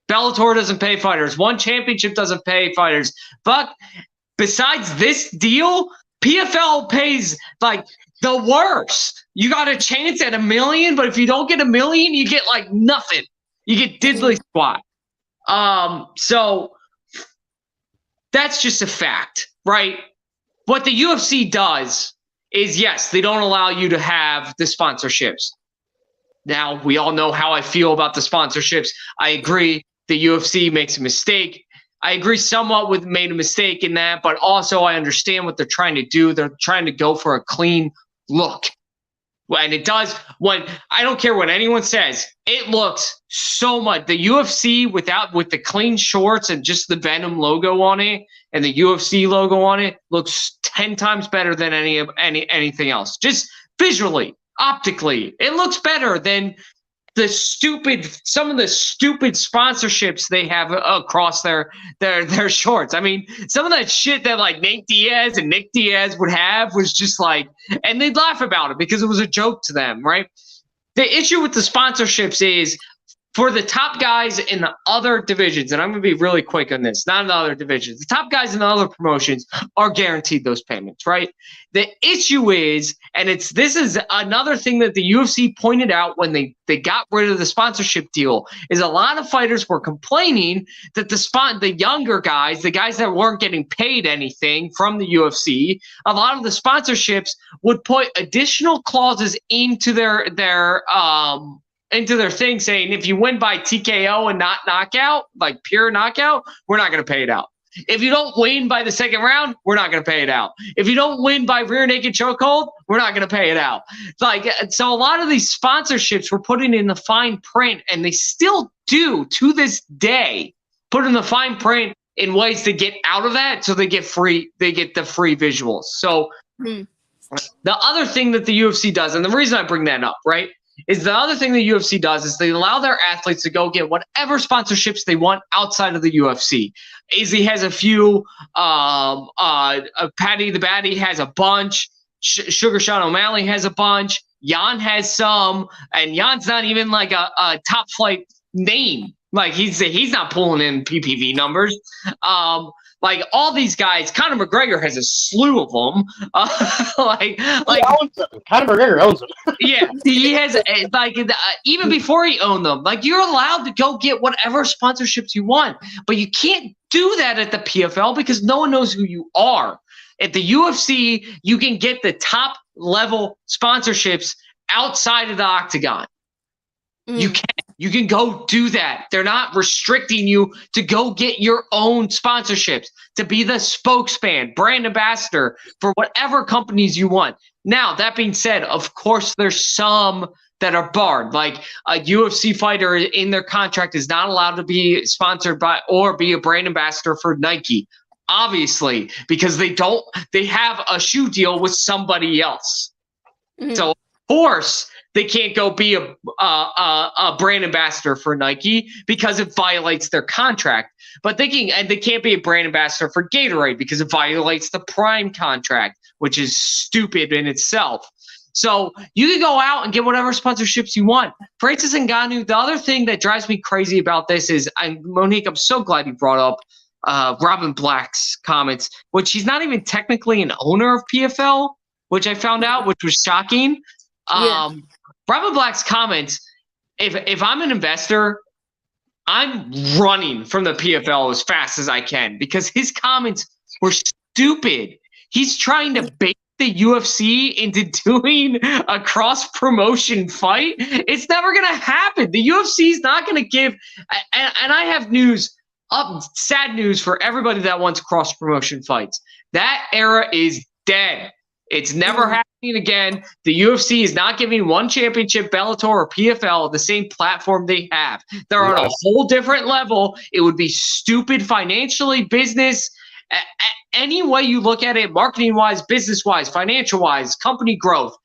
S2: Bellator doesn't pay fighters. One Championship doesn't pay fighters. But besides this deal, PFL pays like the worst. You got a chance at $1 million, but if you don't get $1 million, you get like nothing. You get diddly squat. So that's just a fact, right? What the UFC does is, yes, they don't allow you to have the sponsorships. Now, we all know how I feel about the sponsorships. I agree the UFC makes a mistake. I agree somewhat with made a mistake in that, but also I understand what they're trying to do. They're trying to go for a clean look. And it does, I don't care what anyone says, it looks so much. The UFC with the clean shorts and just the Venom logo on it and the UFC logo on it looks 10 times better than anything else. Just visually, optically, it looks better than some of the stupid sponsorships they have across their shorts. I mean, some of that shit that like Nate Diaz and Nick Diaz would have was just like, and they'd laugh about it because it was a joke to them, right? The issue with the sponsorships is for the top guys in the other divisions, and I'm going to be really quick on this, not in the other divisions, the top guys in the other promotions are guaranteed those payments, right? The issue is, and this is another thing that the UFC pointed out when they got rid of the sponsorship deal, is a lot of fighters were complaining that the younger guys, the guys that weren't getting paid anything from the UFC, a lot of the sponsorships would put additional clauses into their thing saying, if you win by TKO and not knockout, like pure knockout, we're not going to pay it out. If you don't win by the second round, we're not going to pay it out. If you don't win by rear naked chokehold, we're not going to pay it out. So a lot of these sponsorships were putting in the fine print, and they still do to this day, put in the fine print in ways to get out of that, so they get the free visuals. So the other thing that the UFC does, and the reason I bring that up, right, is the other thing the UFC does is they allow their athletes to go get whatever sponsorships they want outside of the UFC. Izzy has a few. Paddy the Baddy has a bunch. Sugar Sean O'Malley has a bunch. Jan has some. And Jan's not even like a top flight name. Like he's not pulling in PPV numbers. Like all these guys, Conor McGregor has a slew of them. He
S3: owns them. Conor McGregor owns them.
S2: Yeah, he has even before he owned them. Like, you're allowed to go get whatever sponsorships you want, but you can't do that at the PFL because no one knows who you are. At the UFC, you can get the top level sponsorships outside of the octagon. You can go do that. They're not restricting you to go get your own sponsorships, to be the spokesman, brand ambassador for whatever companies you want. Now, that being said, of course, there's some that are barred. Like a UFC fighter in their contract is not allowed to be sponsored by or be a brand ambassador for Nike, obviously, because they have a shoe deal with somebody else. So course they can't go be a brand ambassador for Nike because it violates their contract. But and they can't be a brand ambassador for Gatorade because it violates the Prime contract, which is stupid in itself. So you can go out and get whatever sponsorships you want. Francis Ngannou, the other thing that drives me crazy about this is, Monique, I'm so glad you brought up Robin Black's comments, which he's not even technically an owner of PFL, which I found out, which was shocking.
S1: Yeah.
S2: Robin Black's comments, if I'm an investor, I'm running from the PFL as fast as I can because his comments were stupid. He's trying to bait the UFC into doing a cross-promotion fight. It's never going to happen. The UFC is not going to give – and I have sad news for everybody that wants cross-promotion fights. That era is dead. It's never happening again. The UFC is not giving one championship, Bellator or PFL, the same platform they have. They're on a whole different level. It would be stupid financially, business, any way you look at it, marketing-wise, business-wise, financial-wise, company growth,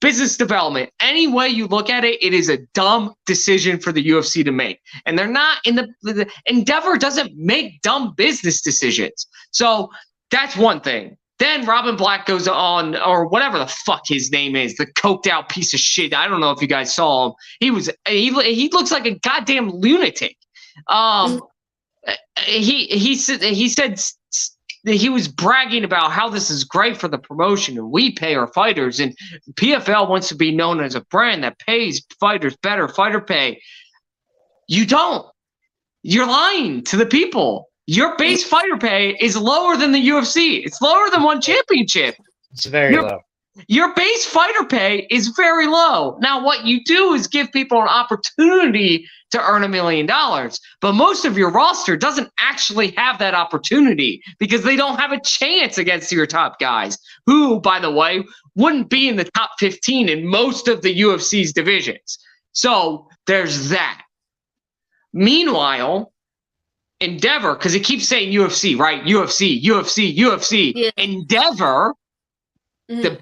S2: business development, any way you look at it, it is a dumb decision for the UFC to make. And they're not in the Endeavor doesn't make dumb business decisions. So that's one thing. Then Robin Black goes on, or whatever the fuck his name is, the coked out piece of shit. I don't know if you guys saw him. He looks like a goddamn lunatic. He said that he was bragging about how this is great for the promotion and we pay our fighters, and PFL wants to be known as a brand that pays fighters better fighter pay. You don't. You're lying to the people. Your base fighter pay is lower than the UFC. It's lower than one championship.
S3: It's very low.
S2: Your base fighter pay is very low. Now, what you do is give people an opportunity to earn $1 million. But most of your roster doesn't actually have that opportunity because they don't have a chance against your top guys, who, by the way, wouldn't be in the top 15 in most of the UFC's divisions. So there's that. Meanwhile, Endeavor, because it keeps saying UFC, right? UFC. Yeah. Endeavor, the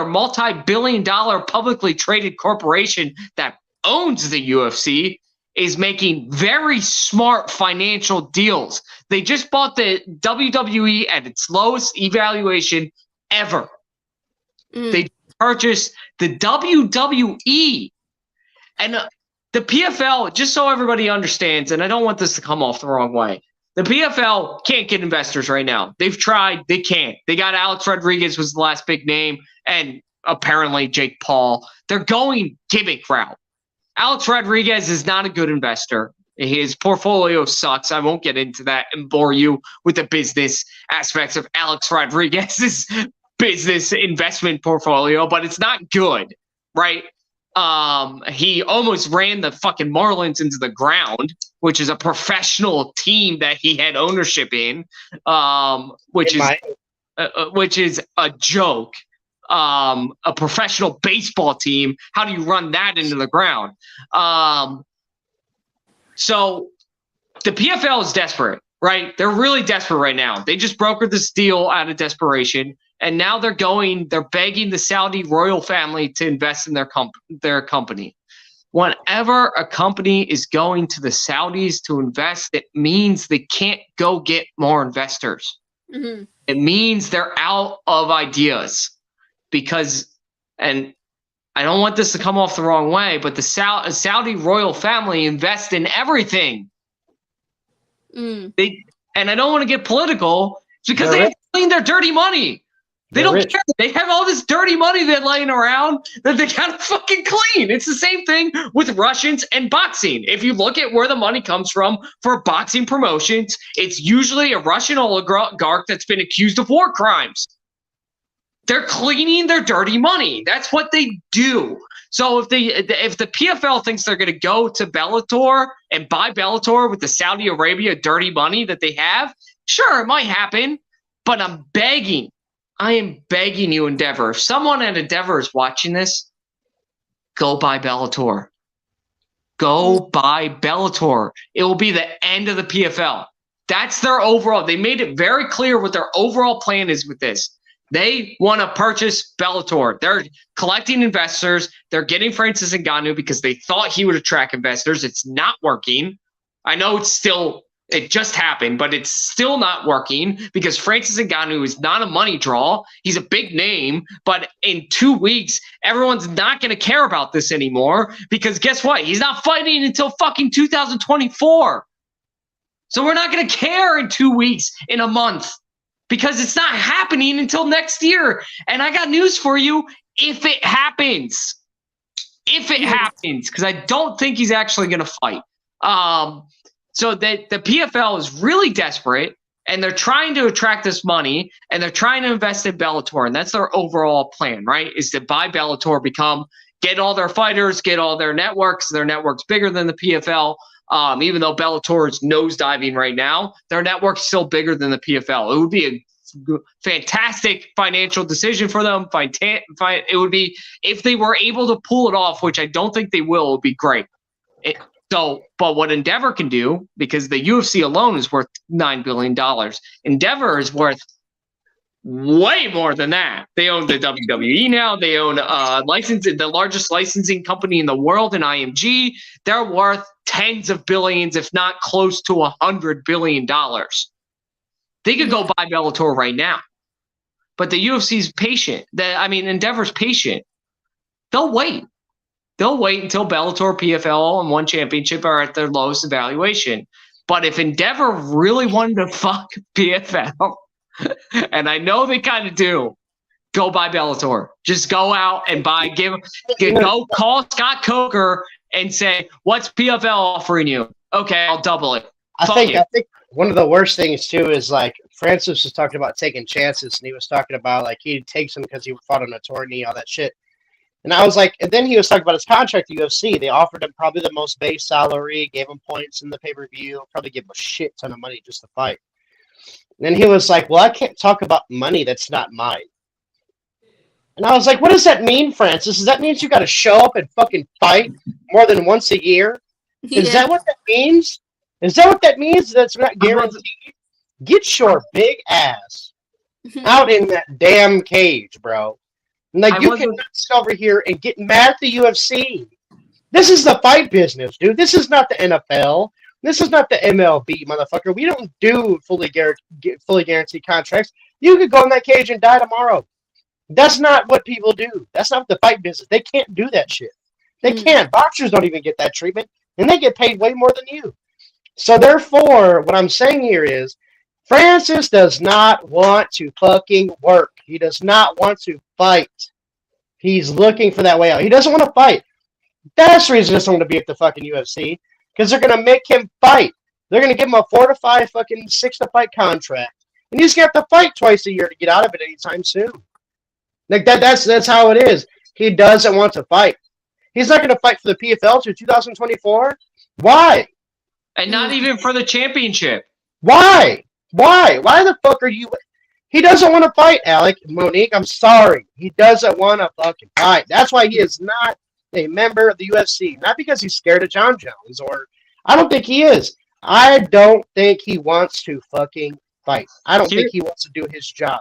S2: multi-billion-dollar publicly traded corporation that owns the UFC, is making very smart financial deals. They just bought the WWE at its lowest evaluation ever. They purchased the WWE. And the PFL, just so everybody understands, and I don't want this to come off the wrong way, the PFL can't get investors right now. They've tried. They can't. They got Alex Rodriguez was the last big name, and apparently Jake Paul. They're going gimmick route. Alex Rodriguez is not a good investor. His portfolio sucks. I won't get into that and bore you with the business aspects of Alex Rodriguez's business investment portfolio, but it's not good, right? He almost ran the fucking Marlins into the ground, which is a professional team that he had ownership in, which is a joke. A professional baseball team. How do you run that into the ground? So the PFL is desperate, right? They're really desperate right now. They just brokered this deal out of desperation. And now they're begging the Saudi royal family to invest in their company. Whenever a company is going to the Saudis to invest, it means they can't go get more investors. Mm-hmm. It means they're out of ideas because, and I don't want this to come off the wrong way, but the Saudi royal family invest in everything. And I don't want to get political because they have to clean their dirty money. They don't care. They have all this dirty money that's laying around that they gotta fucking clean. It's the same thing with Russians and boxing. If you look at where the money comes from for boxing promotions, it's usually a Russian oligarch that's been accused of war crimes. They're cleaning their dirty money. That's what they do. So if the PFL thinks they're going to go to Bellator and buy Bellator with the Saudi Arabia dirty money that they have, sure, it might happen. But I am begging you, Endeavor. If someone at Endeavor is watching this, go buy Bellator. Go buy Bellator. It will be the end of the PFL. That's their overall. They made it very clear what their overall plan is with this. They want to purchase Bellator. They're collecting investors. They're getting Francis Ngannou because they thought he would attract investors. It's not working. I know it just happened, but it's still not working because Francis Ngannou is not a money draw. He's a big name, but in 2 weeks, everyone's not going to care about this anymore because guess what? He's not fighting until fucking 2024. So we're not going to care in 2 weeks, in a month, because it's not happening until next year. And I got news for you. If it happens, because I don't think he's actually going to fight. So the PFL is really desperate, and they're trying to attract this money, and they're trying to invest in Bellator, and that's their overall plan, right? Is to buy Bellator, get all their fighters, get all their networks. Their network's bigger than the PFL. Even though Bellator is nosediving right now, their network's still bigger than the PFL. It would be a fantastic financial decision for them. It would be, if they were able to pull it off, which I don't think they will, it would be great. But what Endeavor can do, because the UFC alone is worth $9 billion, Endeavor is worth way more than that. They own the WWE now. They own the largest licensing company in the world in IMG. They're worth tens of billions, if not close to $100 billion. They could go buy Bellator right now. But the UFC's patient. Endeavor's patient. They'll wait. They'll wait until Bellator, PFL, and One Championship are at their lowest evaluation. But if Endeavor really wanted to fuck PFL, and I know they kind of do, go buy Bellator. Just go out and go call Scott Coker and say, what's PFL offering you? Okay, I'll double it.
S3: I think one of the worst things too is like Francis was talking about taking chances, and he was talking about like he takes them because he fought an attorney, all that shit. And I was like, and then he was talking about his contract at UFC. They offered him probably the most base salary, gave him points in the pay-per-view, probably gave him a shit ton of money just to fight. And then he was like, well, I can't talk about money that's not mine. And I was like, what does that mean, Francis? Does that mean you got to show up and fucking fight more than once a year? Is that what that means? Is that what that means? That's not guaranteed? Get your big ass out in that damn cage, bro. Like, you cannot sit over here and get mad at the UFC. This is the fight business, dude. This is not the NFL. This is not the MLB, motherfucker. We don't do fully guaranteed contracts. You could go in that cage and die tomorrow. That's not what people do. That's not the fight business. They can't do that shit. They can't. Boxers don't even get that treatment, and they get paid way more than you. So therefore, what I'm saying here is, Francis does not want to fucking work. He does not want to fight. He's looking for that way out. He doesn't want to fight. That's the reason he doesn't want to be at the fucking UFC, because they're going to make him fight. They're going to give him a 4 to 5 fucking 6 to fight contract. And he's going to have to fight twice a year to get out of it anytime soon. Like that's how it is. He doesn't want to fight. He's not going to fight for the PFL till 2024. Why?
S2: And not even for the championship.
S3: Why? Why the fuck are you? He doesn't want to fight, Alec. Monique, I'm sorry. He doesn't want to fucking fight. That's why he is not a member of the UFC. Not because he's scared of John Jones, or I don't think he is. I don't think he wants to fucking fight. I don't think he wants to do his job.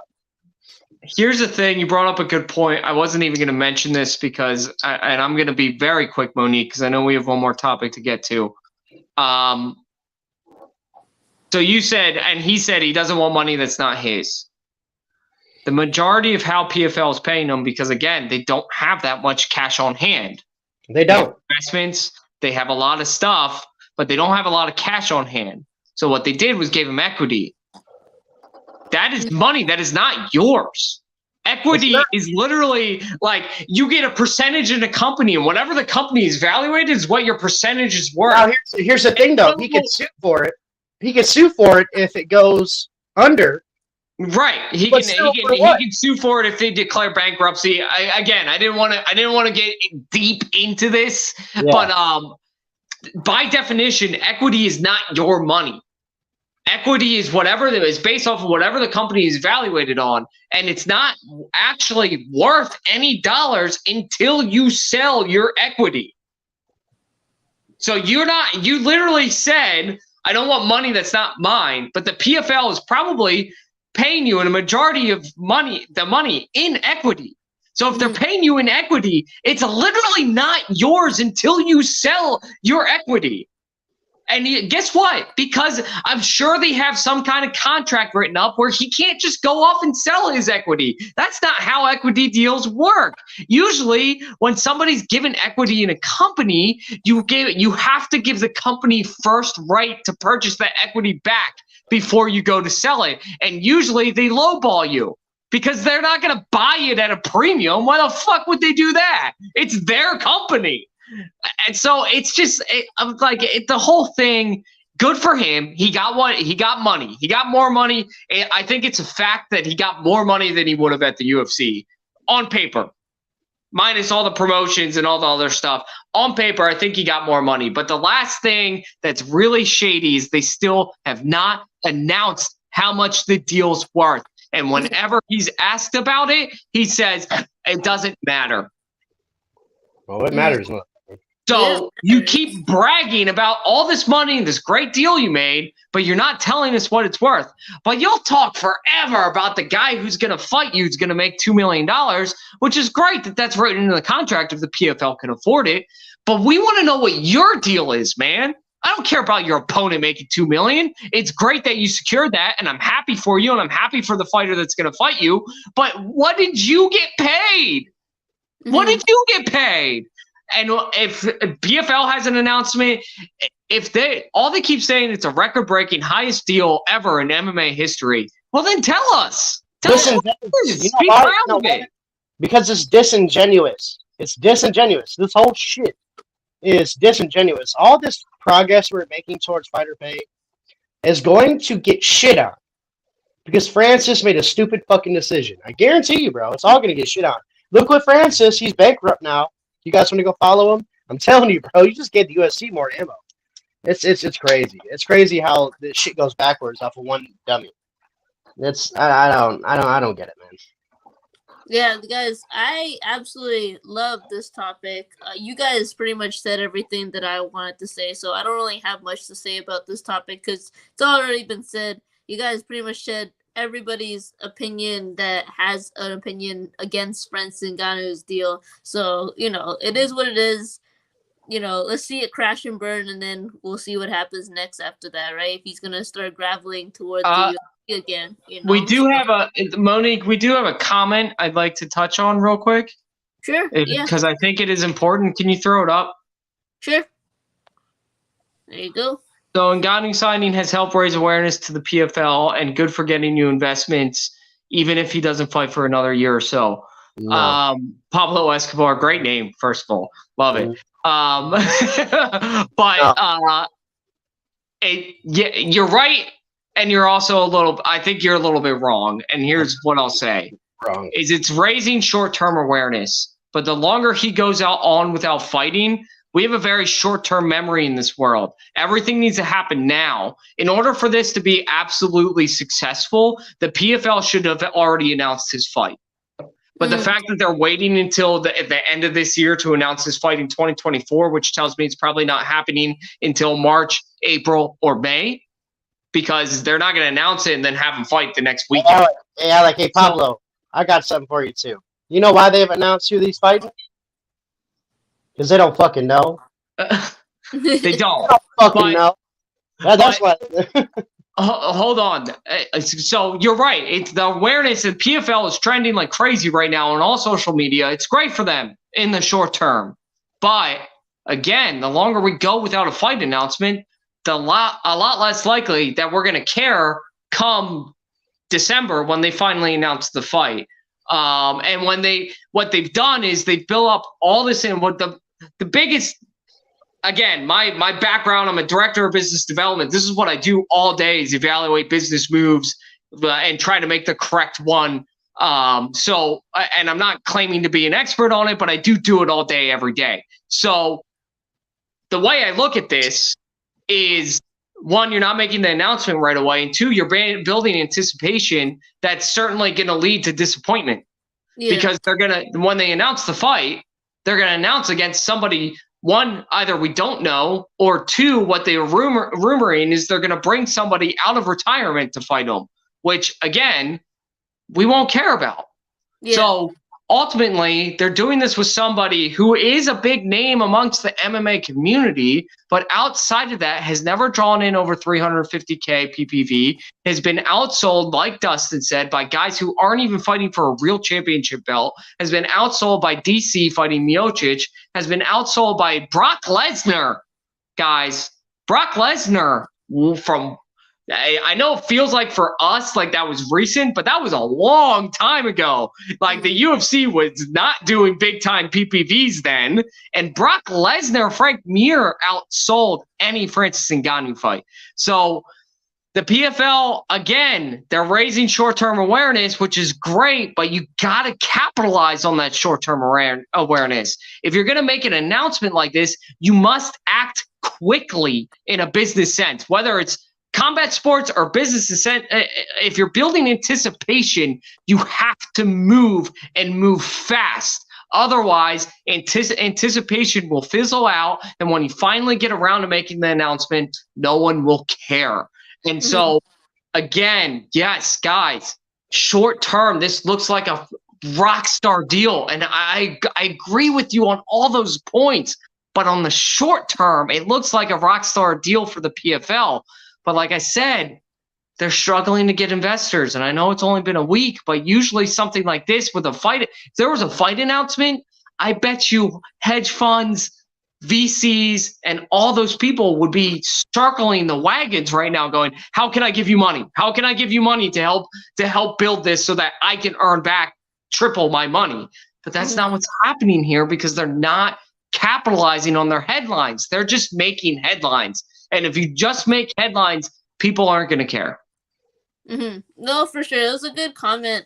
S2: Here's the thing. You brought up a good point. I wasn't even going to mention this because, and I'm going to be very quick, Monique, because I know we have one more topic to get to. So you said, and he said he doesn't want money that's not his. The majority of how PFL is paying them, because again, they don't have that much cash on hand.
S3: They don't.
S2: Investments, they have a lot of stuff, but they don't have a lot of cash on hand. So what they did was gave him equity. That is money that is not yours. Equity is literally like you get a percentage in a company, and whatever the company is valued is what your percentage is worth.
S3: Now, here's the thing, though. He can sue for it. He can sue for it if it goes under.
S2: Right. He can sue for it if they declare bankruptcy. I didn't want to get deep into this, but by definition, equity is not your money. Equity is whatever that is based off of whatever the company is evaluated on, and it's not actually worth any dollars until you sell your equity. So you literally said, I don't want money that's not mine, but the PFL is probably paying you in a majority of the money in equity. So if they're paying you in equity, it's literally not yours until you sell your equity. And guess what? Because I'm sure they have some kind of contract written up where he can't just go off and sell his equity. That's not how equity deals work. Usually, when somebody's given equity in a company, you have to give the company first right to purchase that equity back before you go to sell it. And usually, they lowball you because they're not going to buy it at a premium. Why the fuck would they do that? It's their company. And so it's just the whole thing. Good for him. He got money. He got more money. I think it's a fact that he got more money than he would have at the UFC on paper, minus all the promotions and all the other stuff. On paper, I think he got more money. But the last thing that's really shady is they still have not announced how much the deal's worth. And whenever he's asked about it, he says it doesn't matter.
S3: Well, it matters.
S2: So you keep bragging about all this money and this great deal you made, but you're not telling us what it's worth. But you'll talk forever about the guy who's going to fight you, who's going to make $2 million, which is great that that's written into the contract if the PFL can afford it. But we want to know what your deal is, man. I don't care about your opponent making $2 million. It's great that you secured that, and I'm happy for you, and I'm happy for the fighter that's going to fight you. But what did you get paid? What did you get paid? And if PFL has an announcement, all they keep saying it's a record-breaking highest deal ever in MMA history, well then tell us.
S3: Listen,
S2: Speak proud of it.
S3: Because it's disingenuous. It's disingenuous. This whole shit is disingenuous. All this progress we're making towards fighter pay is going to get shit on. Because Francis made a stupid fucking decision. I guarantee you, bro. It's all going to get shit on. Look what Francis, he's bankrupt now. You guys want to go follow him? I'm telling you, bro. You just gave the UFC more ammo. It's crazy. It's crazy how this shit goes backwards off of one dummy. I don't get it, man.
S1: Yeah, guys, I absolutely love this topic. You guys pretty much said everything that I wanted to say, so I don't really have much to say about this topic because it's already been said. You guys pretty much said everybody's opinion that has an opinion against Francis Ngannou's deal. So, it is what it is. Let's see it crash and burn, and then we'll see what happens next after that, right? If he's going to start graveling towards the UFC again.
S2: We do have Monique, we do have a comment I'd like to touch on real quick.
S1: Sure,
S2: because I think it is important. Can you throw it up?
S1: Sure. There you go.
S2: So Ngannou signing has helped raise awareness to the PFL and good for getting new investments, even if he doesn't fight for another year or so. No. Pablo Escobar, great name, first of all. Love it. You're right, and you're also I think you're a little bit wrong. And here's what I'll say.
S3: Wrong.
S2: Is it's raising short-term awareness, but the longer he goes on without fighting, we have a very short-term memory in this world. Everything needs to happen now. In order for this to be absolutely successful, the PFL should have already announced his fight. But the fact that they're waiting until the end of this year to announce his fight in 2024, which tells me it's probably not happening until March, April, or May, because they're not going to announce it and then have him fight the next weekend.
S3: Hey, Pablo, I got something for you, too. You know why they've announced who these fights? Because they don't fucking know.
S2: They don't.
S3: Fucking know. That's why.
S2: Hold on. So you're right. It's the awareness, and PFL is trending like crazy right now on all social media. It's great for them in the short term. But again, the longer we go without a fight announcement, a lot less likely that we're going to care come December when they finally announce the fight. And what they've done is they've built up all this in what the biggest. Again, my background, I'm a director of business development. This is what I do all day is evaluate business moves and try to make the correct one. And I'm not claiming to be an expert on it, but I do it all day, every day. So the way I look at this is, one, you're not making the announcement right away. And two, you're building anticipation that's certainly going to lead to disappointment. Yeah. Because when they announce the fight, they're going to announce against somebody. One, either we don't know, or two, what they're rumoring is they're going to bring somebody out of retirement to fight them, which again, we won't care about.
S1: Yeah.
S2: So ultimately, they're doing this with somebody who is a big name amongst the MMA community, but outside of that has never drawn in over 350K PPV, has been outsold, like Dustin said, by guys who aren't even fighting for a real championship belt, has been outsold by DC fighting Miocic, has been outsold by Brock Lesnar, guys. Brock Lesnar from... I know it feels like for us, like that was recent, but that was a long time ago. Like the UFC was not doing big time PPVs then. And Brock Lesnar, Frank Mir outsold any Francis Ngannou fight. So the PFL, again, they're raising short-term awareness, which is great, but you got to capitalize on that short-term awareness. If you're going to make an announcement like this, you must act quickly in a business sense, whether it's combat sports or business ascent. If you're building anticipation, you have to move and move fast. Otherwise, anticipation will fizzle out. And when you finally get around to making the announcement, no one will care. And so, again, yes, guys, short term, this looks like a rock star deal. And I agree with you on all those points. But on the short term, it looks like a rock star deal for the PFL. But like I said, they're struggling to get investors. And I know it's only been a week, but usually something like this with a fight, if there was a fight announcement, I bet you hedge funds, VCs, and all those people would be circling the wagons right now going, how can I give you money? How can I give you money to help build this so that I can earn back triple my money? But that's not what's happening here because they're not capitalizing on their headlines. They're just making headlines. And if you just make headlines, people aren't going to care.
S1: No, for sure. It was a good comment,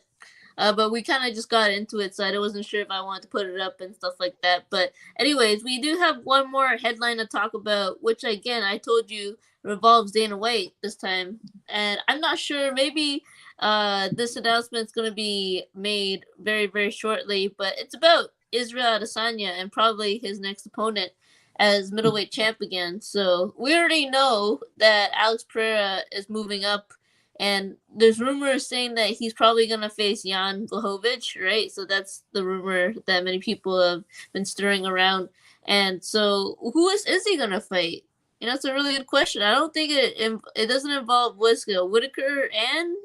S1: but we kind of just got into it, so I wasn't sure if I wanted to put it up and stuff like that. But anyways, we do have one more headline to talk about, which, again, I told you revolves Dana White this time. And I'm not sure. Maybe this announcement is going to be made very, very shortly. But it's about Israel Adesanya and probably his next opponent as middleweight champ again. So we already know that Alex Pereira is moving up, and there's rumors saying that he's probably going to face Jan Blachowicz, right? So that's the rumor that many people have been stirring around. And so who is he going to fight? You know, it's a really good question. I don't think it doesn't involve Whitaker and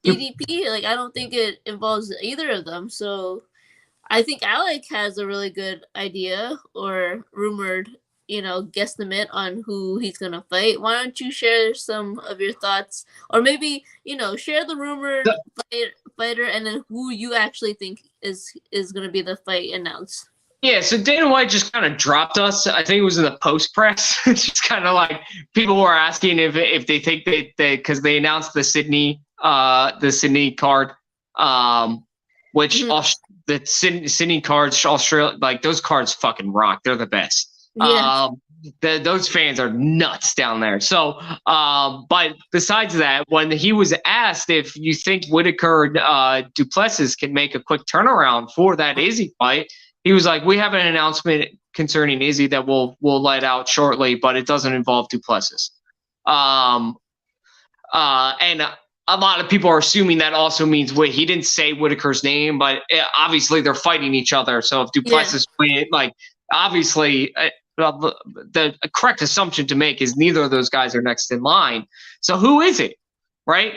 S1: DDP. Like, I don't think it involves either of them. So I think Alec has a really good idea or rumored, guesstimate on who he's going to fight. Why don't you share some of your thoughts, or maybe, share the rumored fighter and then who you actually think is going to be the fight announced.
S2: Yeah, so Dana White just kind of dropped us. I think it was in the post press. It's just kind of like people were asking if they think they because they announced the Sydney card, which the Sydney cards, Australia, like those cards fucking rock. They're the best.
S1: Yeah.
S2: Those fans are nuts down there. So, but besides that, when he was asked if you think Whitaker Duplessis can make a quick turnaround for that Izzy fight, he was like, we have an announcement concerning Izzy that we'll let out shortly, but it doesn't involve Duplessis. And a lot of people are assuming that also means he didn't say Whitaker's name, but obviously they're fighting each other. So if Duplessis win, obviously the correct assumption to make is neither of those guys are next in line. So who is it, right?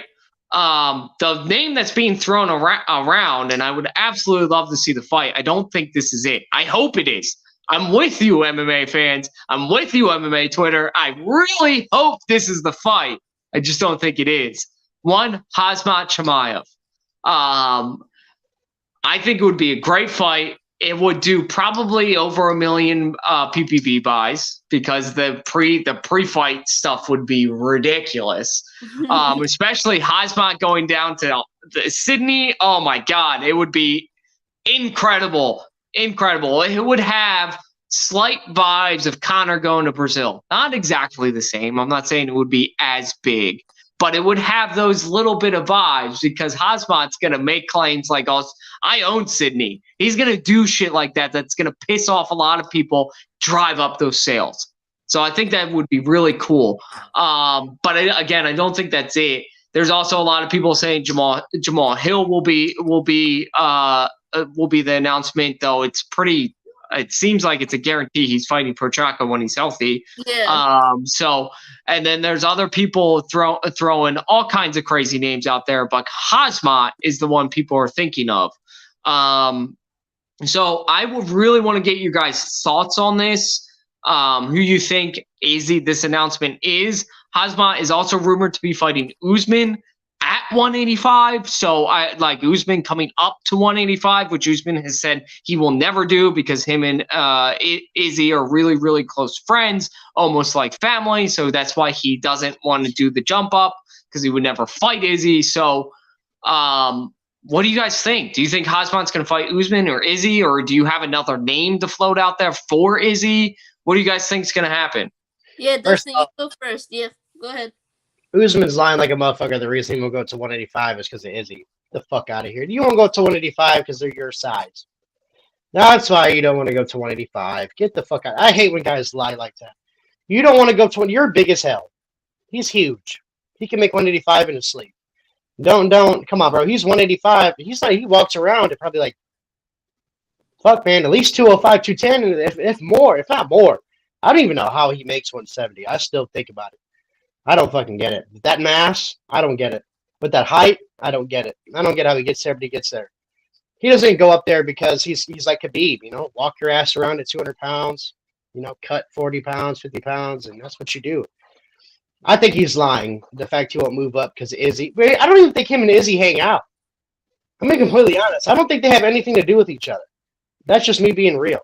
S2: The name that's being thrown around, and I would absolutely love to see the fight. I don't think this is it. I hope it is. I'm with you, MMA fans. I'm with you, MMA Twitter. I really hope this is the fight. I just don't think it is. One, Khamzat Chimaev. I think it would be a great fight. It would do probably over 1 million PPV buys because the pre-fight stuff would be ridiculous. Especially Khamzat going down to Sydney. Oh my God, it would be incredible. Incredible. It would have slight vibes of Conor going to Brazil. Not exactly the same. I'm not saying it would be as big, but it would have those little bit of vibes because Khamzat's going to make claims like, "Oh, I own Sydney." He's going to do shit like that that's going to piss off a lot of people, drive up those sales. So I think that would be really cool. But again, I don't think that's it. There's also a lot of people saying Jamal Hill will be the announcement, though it's pretty. It seems like it's a guarantee he's fighting Prochaka when he's healthy.
S1: Yeah.
S2: So, and then there's other people throwing all kinds of crazy names out there, but Khamzat is the one people are thinking of. So I would really want to get your guys' thoughts on this. Who you think this announcement is. Khamzat is also rumored to be fighting Usman at 185. So I like Usman coming up to 185, which Usman has said he will never do because him and Izzy are really, really close friends, almost like family. So that's why he doesn't want to do the jump up because he would never fight Izzy. So what do you guys think? Do you think Khamzat's going to fight Usman or Izzy, or do you have another name to float out there for Izzy? What do you guys think is going to happen?
S1: Yeah, Dustin, you go first. Yeah, go ahead.
S3: Usman's lying like a motherfucker. The reason he will go to 185 is because of Izzy. The fuck out of here. You won't go to 185 because they're your size. That's why you don't want to go to 185. Get the fuck out. I hate when guys lie like that. You don't want to go to 1. You're big as hell. He's huge. He can make 185 in his sleep. Don't. Come on, bro. He's 185. He's not. He walks around at probably like, fuck, man, at least 205, 210, if more, if not more. I don't even know how he makes 170. I still think about it. I don't fucking get it. With that mass, I don't get it. With that height, I don't get it. I don't get how he gets there, but he gets there. He doesn't go up there because he's like Khabib, walk your ass around at 200 pounds, cut 40 pounds, 50 pounds, and that's what you do. I think he's lying. The fact he won't move up because of Izzy. I don't even think him and Izzy hang out. I'm being completely honest. I don't think they have anything to do with each other. That's just me being real.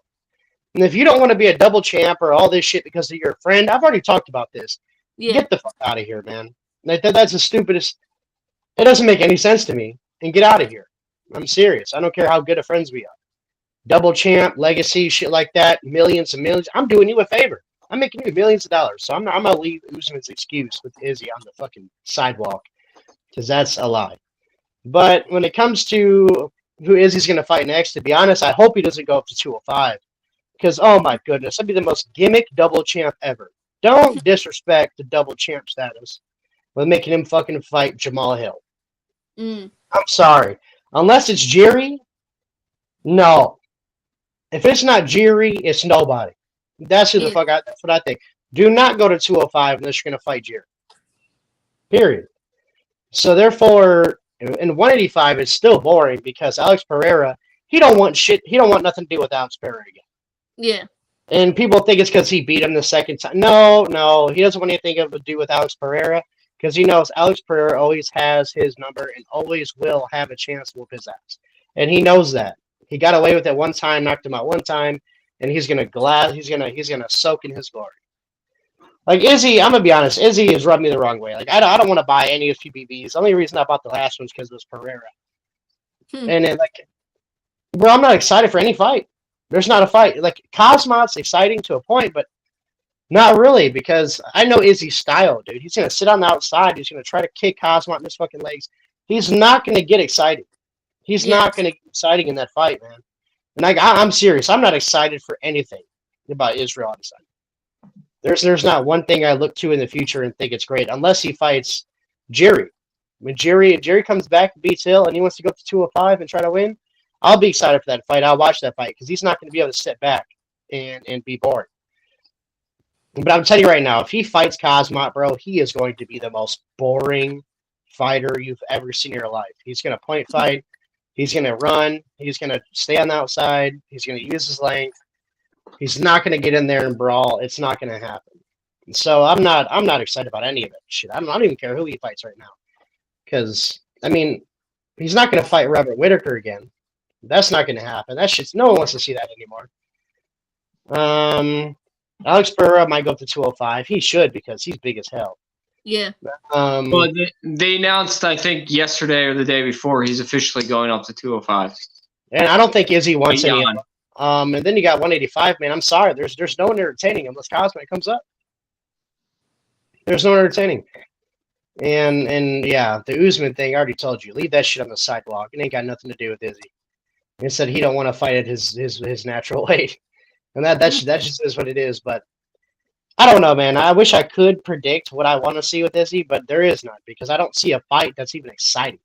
S3: And if you don't want to be a double champ or all this shit because of your friend, I've already talked about this.
S1: Yeah.
S3: Get the fuck out of here, man. That's the stupidest. It doesn't make any sense to me. And get out of here. I'm serious. I don't care how good of friends we are. Double champ, legacy, shit like that, millions and millions. I'm doing you a favor. I'm making you millions of dollars. So I'm going to leave Usman's excuse with Izzy on the fucking sidewalk because that's a lie. But when it comes to who Izzy's going to fight next, to be honest, I hope he doesn't go up to 205. Because, oh my goodness, that'd be the most gimmick double champ ever. Don't disrespect the double champ status with making him fucking fight Jamal Hill. I'm sorry. Unless it's Jerry, no. If it's not Jerry, it's nobody. That's who the fuck that's what I think. Do not go to 205 unless you're going to fight Jerry. Period. So therefore, in 185, it's still boring because Alex Pereira, he don't want shit. He don't want nothing to do with Alex Pereira again.
S1: Yeah.
S3: And people think it's because he beat him the second time. No. He doesn't want anything to do with Alex Pereira because he knows Alex Pereira always has his number and always will have a chance to whoop his ass. And he knows that. He got away with it one time, knocked him out one time, and he's gonna soak in his glory. Like Izzy, I'm gonna be honest, Izzy has rubbed me the wrong way. Like I don't want to buy any of PBBs. The only reason I bought the last one is because it was Pereira. And then bro, I'm not excited for any fight. There's not a fight. Like Khamzat's exciting to a point, but not really because I know Izzy's style, dude. He's gonna sit on the outside. He's gonna try to kick Khamzat in his fucking legs. He's not gonna get excited. He's not gonna get exciting in that fight, man. And I'm serious. I'm not excited for anything about Israel on the side. There's not one thing I look to in the future and think it's great unless he fights Jerry. When Jerry comes back, beats Hill, and he wants to go up to 205 and try to win, I'll be excited for that fight. I'll watch that fight because he's not going to be able to sit back and be bored. But I'm telling you right now, if he fights Khamzat, bro, he is going to be the most boring fighter you've ever seen in your life. He's going to point fight. He's going to run. He's going to stay on the outside. He's going to use his length. He's not going to get in there and brawl. It's not going to happen. So I'm not excited about any of that shit. I don't even care who he fights right now. Because, I mean, he's not going to fight Robert Whittaker again. That's not going to happen. That shit's, no one wants to see that anymore. Alex Pereira might go up to 205. He should because he's big as hell.
S1: Yeah.
S2: Well, they announced, I think, yesterday or the day before, he's officially going up to 205.
S3: And I don't think Izzy wants any. And then you got 185, man. I'm sorry. There's no one entertaining unless Khamzat comes up. There's no one entertaining. And yeah, the Usman thing, I already told you. Leave that shit on the sidewalk. It ain't got nothing to do with Izzy. He said he don't want to fight at his natural weight. And that just is what it is. But I don't know, man. I wish I could predict what I want to see with Izzy, but there is none because I don't see a fight that's even exciting.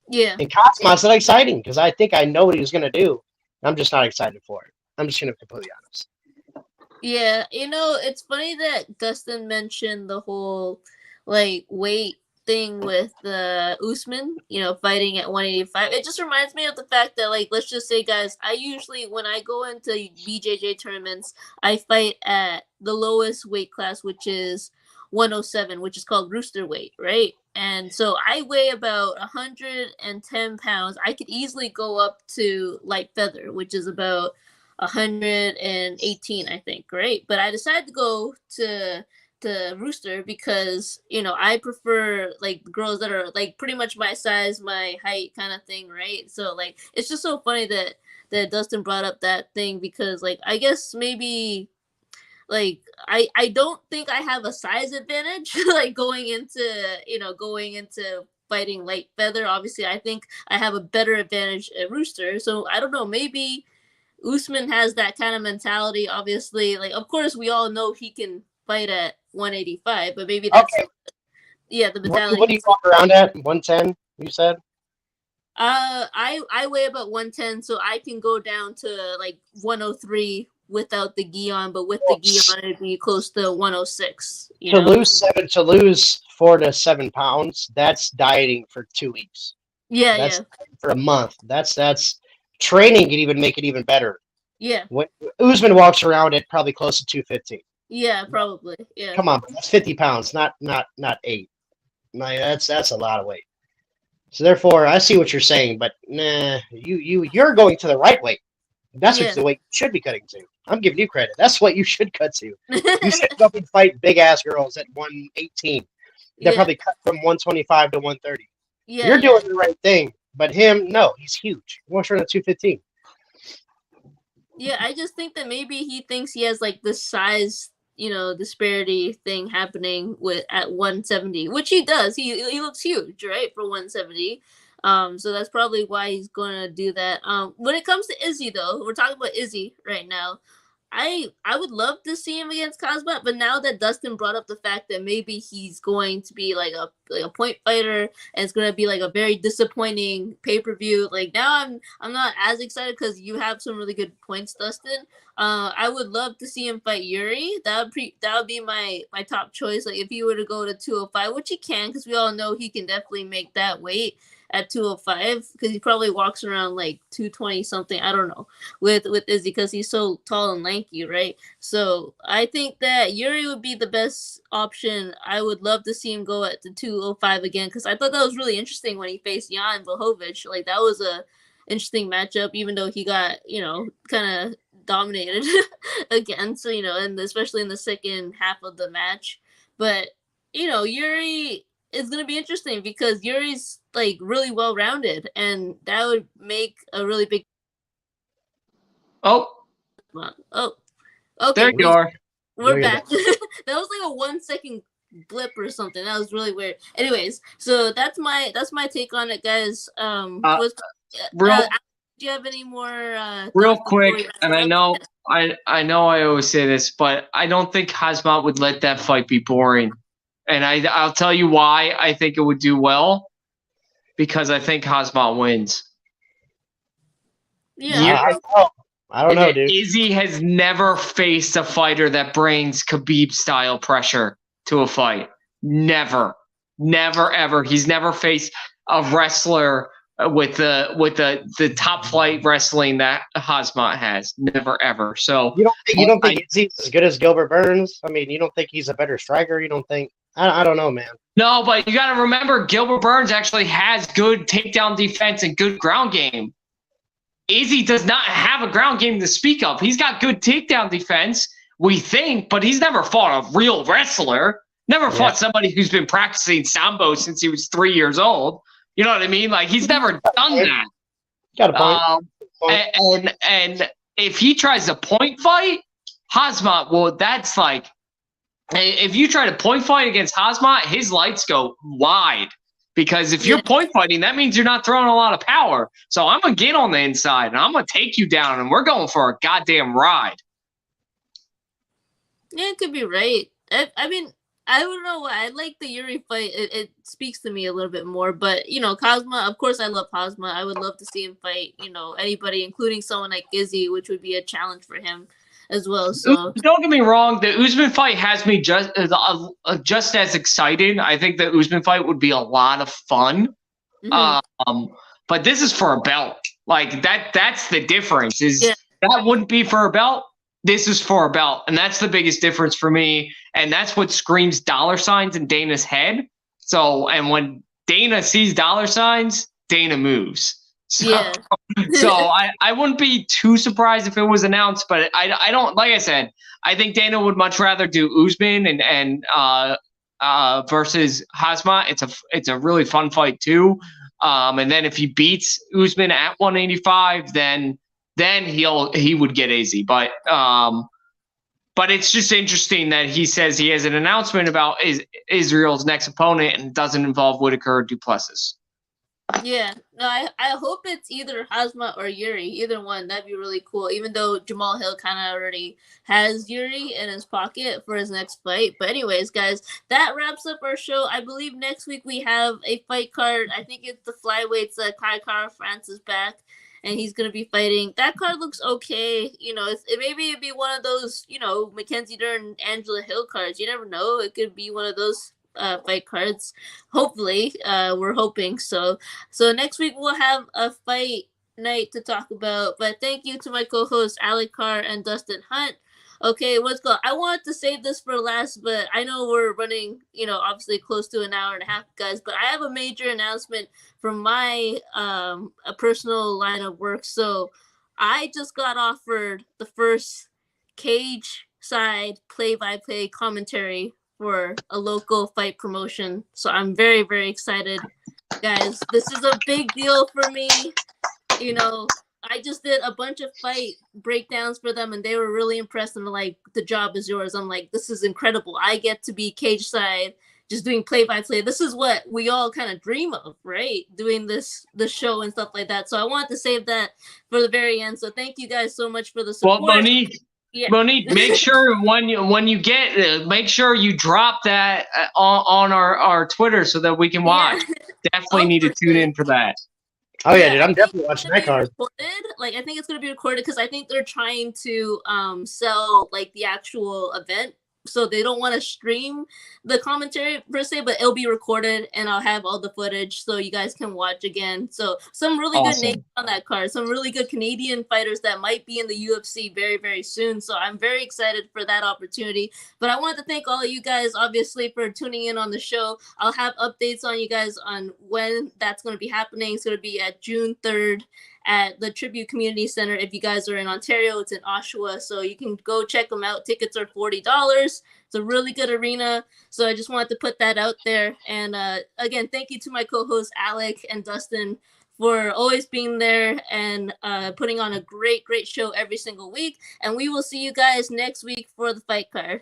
S1: Yeah.
S3: And Cosmo's not exciting because I think I know what he's gonna do. I'm just not excited for it. I'm just gonna be completely honest.
S1: Yeah, it's funny that Dustin mentioned the whole like weight thing with the Usman, fighting at 185. It just reminds me of the fact that, like, let's just say, guys, I usually when I go into BJJ tournaments, I fight at the lowest weight class, which is 107, which is called rooster weight, right? And so I weigh about 110 pounds. I could easily go up to light feather, which is about 118, I think, right? But I decided to go to Rooster because I prefer like girls that are like pretty much my size, my height kind of thing, right? So like it's just so funny that Dustin brought up that thing because like I guess maybe like I don't think I have a size advantage like going into fighting light feather. Obviously I think I have a better advantage at Rooster. So I don't know, maybe Usman has that kind of mentality. Obviously, like of course we all know he can fight at 185, but maybe that's
S3: Okay.
S1: the mentality.
S3: What do you walk around at? 110? You said.
S1: I weigh about 110, so I can go down to like 103 without the gi on, but with the gi on it'd be close to 106.
S3: To lose 4 to 7 pounds, that's dieting for 2 weeks.
S1: Yeah,
S3: for a month. That's training can even make it even better.
S1: Yeah.
S3: When Usman walks around at probably close to 215.
S1: Yeah, probably. Yeah.
S3: Come on, that's 50 pounds, not 8. Like, that's a lot of weight. So therefore, I see what you're saying, but nah, you're going to the right weight. That's what the weight you should be cutting to. I'm giving you credit. That's what you should cut to. You should go up and fight big ass girls at 118. They're probably cut from 125 to 130.
S1: Yeah,
S3: you're doing the right thing, but him, no, he's huge. He wants to run at 215.
S1: Yeah, I just think that maybe he thinks he has like this size, disparity thing happening at 170, which he does. He looks huge, right, for 170. So that's probably why he's gonna do that. When it comes to Izzy, though, we're talking about Izzy right now. I would love to see him against Khamzat, but now that Dustin brought up the fact that maybe he's going to be like a point fighter and it's going to be like a very disappointing pay-per-view, like now I'm not as excited because you have some really good points, Dustin. I would love to see him fight Yuri. That would be my top choice. Like if he were to go to 205, which he can, because we all know he can definitely make that weight at 205 because he probably walks around like 220 something. I don't know with Izzy because he's so tall and lanky, right? So I think that Yuri would be the best option. I would love to see him go at the 205 again because I thought that was really interesting when he faced Jan Blachowicz. Like that was a interesting matchup, even though he got kind of dominated again. So and especially in the second half of the match, but Yuri is going to be interesting because Yuri's like really well rounded, and that would make a really big.
S2: Oh,
S1: okay.
S2: There you are.
S1: We're back. That was like a 1 second blip or something. That was really weird. Anyways, so that's my take on it, guys. Do you have any more?
S2: Real quick, and I know I always say this, but I don't think Khamzat would let that fight be boring. And I'll tell you why I think it would do well, because I think Khamzat wins.
S1: Yeah.
S3: I don't know, dude.
S2: Izzy has never faced a fighter that brings Khabib-style pressure to a fight. Never. Never, ever. He's never faced a wrestler with the top flight wrestling that Khamzat has. Never, ever. So
S3: you don't think Izzy's as good as Gilbert Burns? I mean, you don't think he's a better striker? You don't think? I don't know, man.
S2: No, but you got to remember, Gilbert Burns actually has good takedown defense and good ground game. Izzy does not have a ground game to speak of. He's got good takedown defense, we think, but he's never fought a real wrestler. Never fought somebody who's been practicing Sambo since he was 3 years old. You know what I mean? Like, he's never done that.
S3: Got a point.
S2: And if he tries a point fight, Khamzat, well, that's like, if you try to point fight against Khamzat, his lights go wide. Because if you're point fighting, that means you're not throwing a lot of power. So I'm going to get on the inside, and I'm going to take you down, and we're going for a goddamn ride.
S1: Yeah, it could be right. I mean, I don't know. I like the Yuri fight. It speaks to me a little bit more. But you know, Cosma. Of course, I love Cosma. I would love to see him fight. You know, anybody, including someone like Izzy, which would be a challenge for him as well. So
S2: Don't get me wrong. The Usman fight has me just as excited. I think the Usman fight would be a lot of fun.
S1: mhm.
S2: But this is for a belt. Like that's the difference. Is
S1: Yeah.
S2: that wouldn't be for a belt. This is for a belt. And that's the biggest difference for me. And that's what screams dollar signs in Dana's head. So and when Dana sees dollar signs, Dana moves. So,
S1: Yeah.
S2: so I wouldn't be too surprised if it was announced, but I don't, like I said, I think Dana would much rather do Usman and versus Hasma. It's a really fun fight too. And then if he beats Usman at 185, then he would get easy. But it's just interesting that he says he has an announcement about Israel's next opponent and doesn't involve Whitaker or Duplessis.
S1: Yeah, no, I hope it's either Hazma or Yuri, either one. That'd be really cool. Even though Jamal Hill kind of already has Yuri in his pocket for his next fight. But anyways, guys, that wraps up our show. I believe next week we have a fight card. I think it's the flyweights. Kai Kara France is back, and he's gonna be fighting. That card looks okay. You know, maybe it'd be one of those, you know, Mackenzie Dern, Angela Hill cards. You never know. It could be one of those fight cards. Hopefully, we're hoping so. So next week we'll have a fight night to talk about. But thank you to my co-hosts Alec Carr and Dustin Hunt. Okay, let's go. I wanted to save this for last, but I know we're running, you know, obviously close to an hour and a half, guys. But I have a major announcement from my a personal line of work. So I just got offered the first cage side play-by-play commentary for a local fight promotion. So I'm very, very excited, guys. This is a big deal for me. You know, I just did a bunch of fight breakdowns for them and they were really impressed and like, the job is yours. I'm like, this is incredible. I get to be cage side, just doing play-by-play. This is what we all kind of dream of, right? Doing this show and stuff like that. So I wanted to save that for the very end. So thank you guys so much for the support.
S2: Well, Monique,
S1: yeah.
S2: Monique, make sure when you get make sure you drop that on our Twitter so that we can watch.
S1: Yeah.
S2: Definitely need to tune in for that.
S3: Oh yeah, dude, I'm definitely watching that card.
S1: Like I think it's gonna be recorded because I think they're trying to sell like the actual event. So they don't want to stream the commentary per se, but it'll be recorded and I'll have all the footage so you guys can watch again. So some really
S2: Awesome.
S1: good names on that card, some really good Canadian fighters that might be in the UFC very, very soon. So I'm very excited for that opportunity. But I want to thank all of you guys, obviously, for tuning in on the show. I'll have updates on you guys on when that's going to be happening. It's going to be at June 3rd. At the Tribute Community Center. If you guys are in Ontario, it's in Oshawa, so you can go check them out. Tickets are $40. It's a really good arena, so I just wanted to put that out there. And again, thank you to my co-hosts Alec and Dustin for always being there and putting on a great show every single week. And we will see you guys next week for the fight card.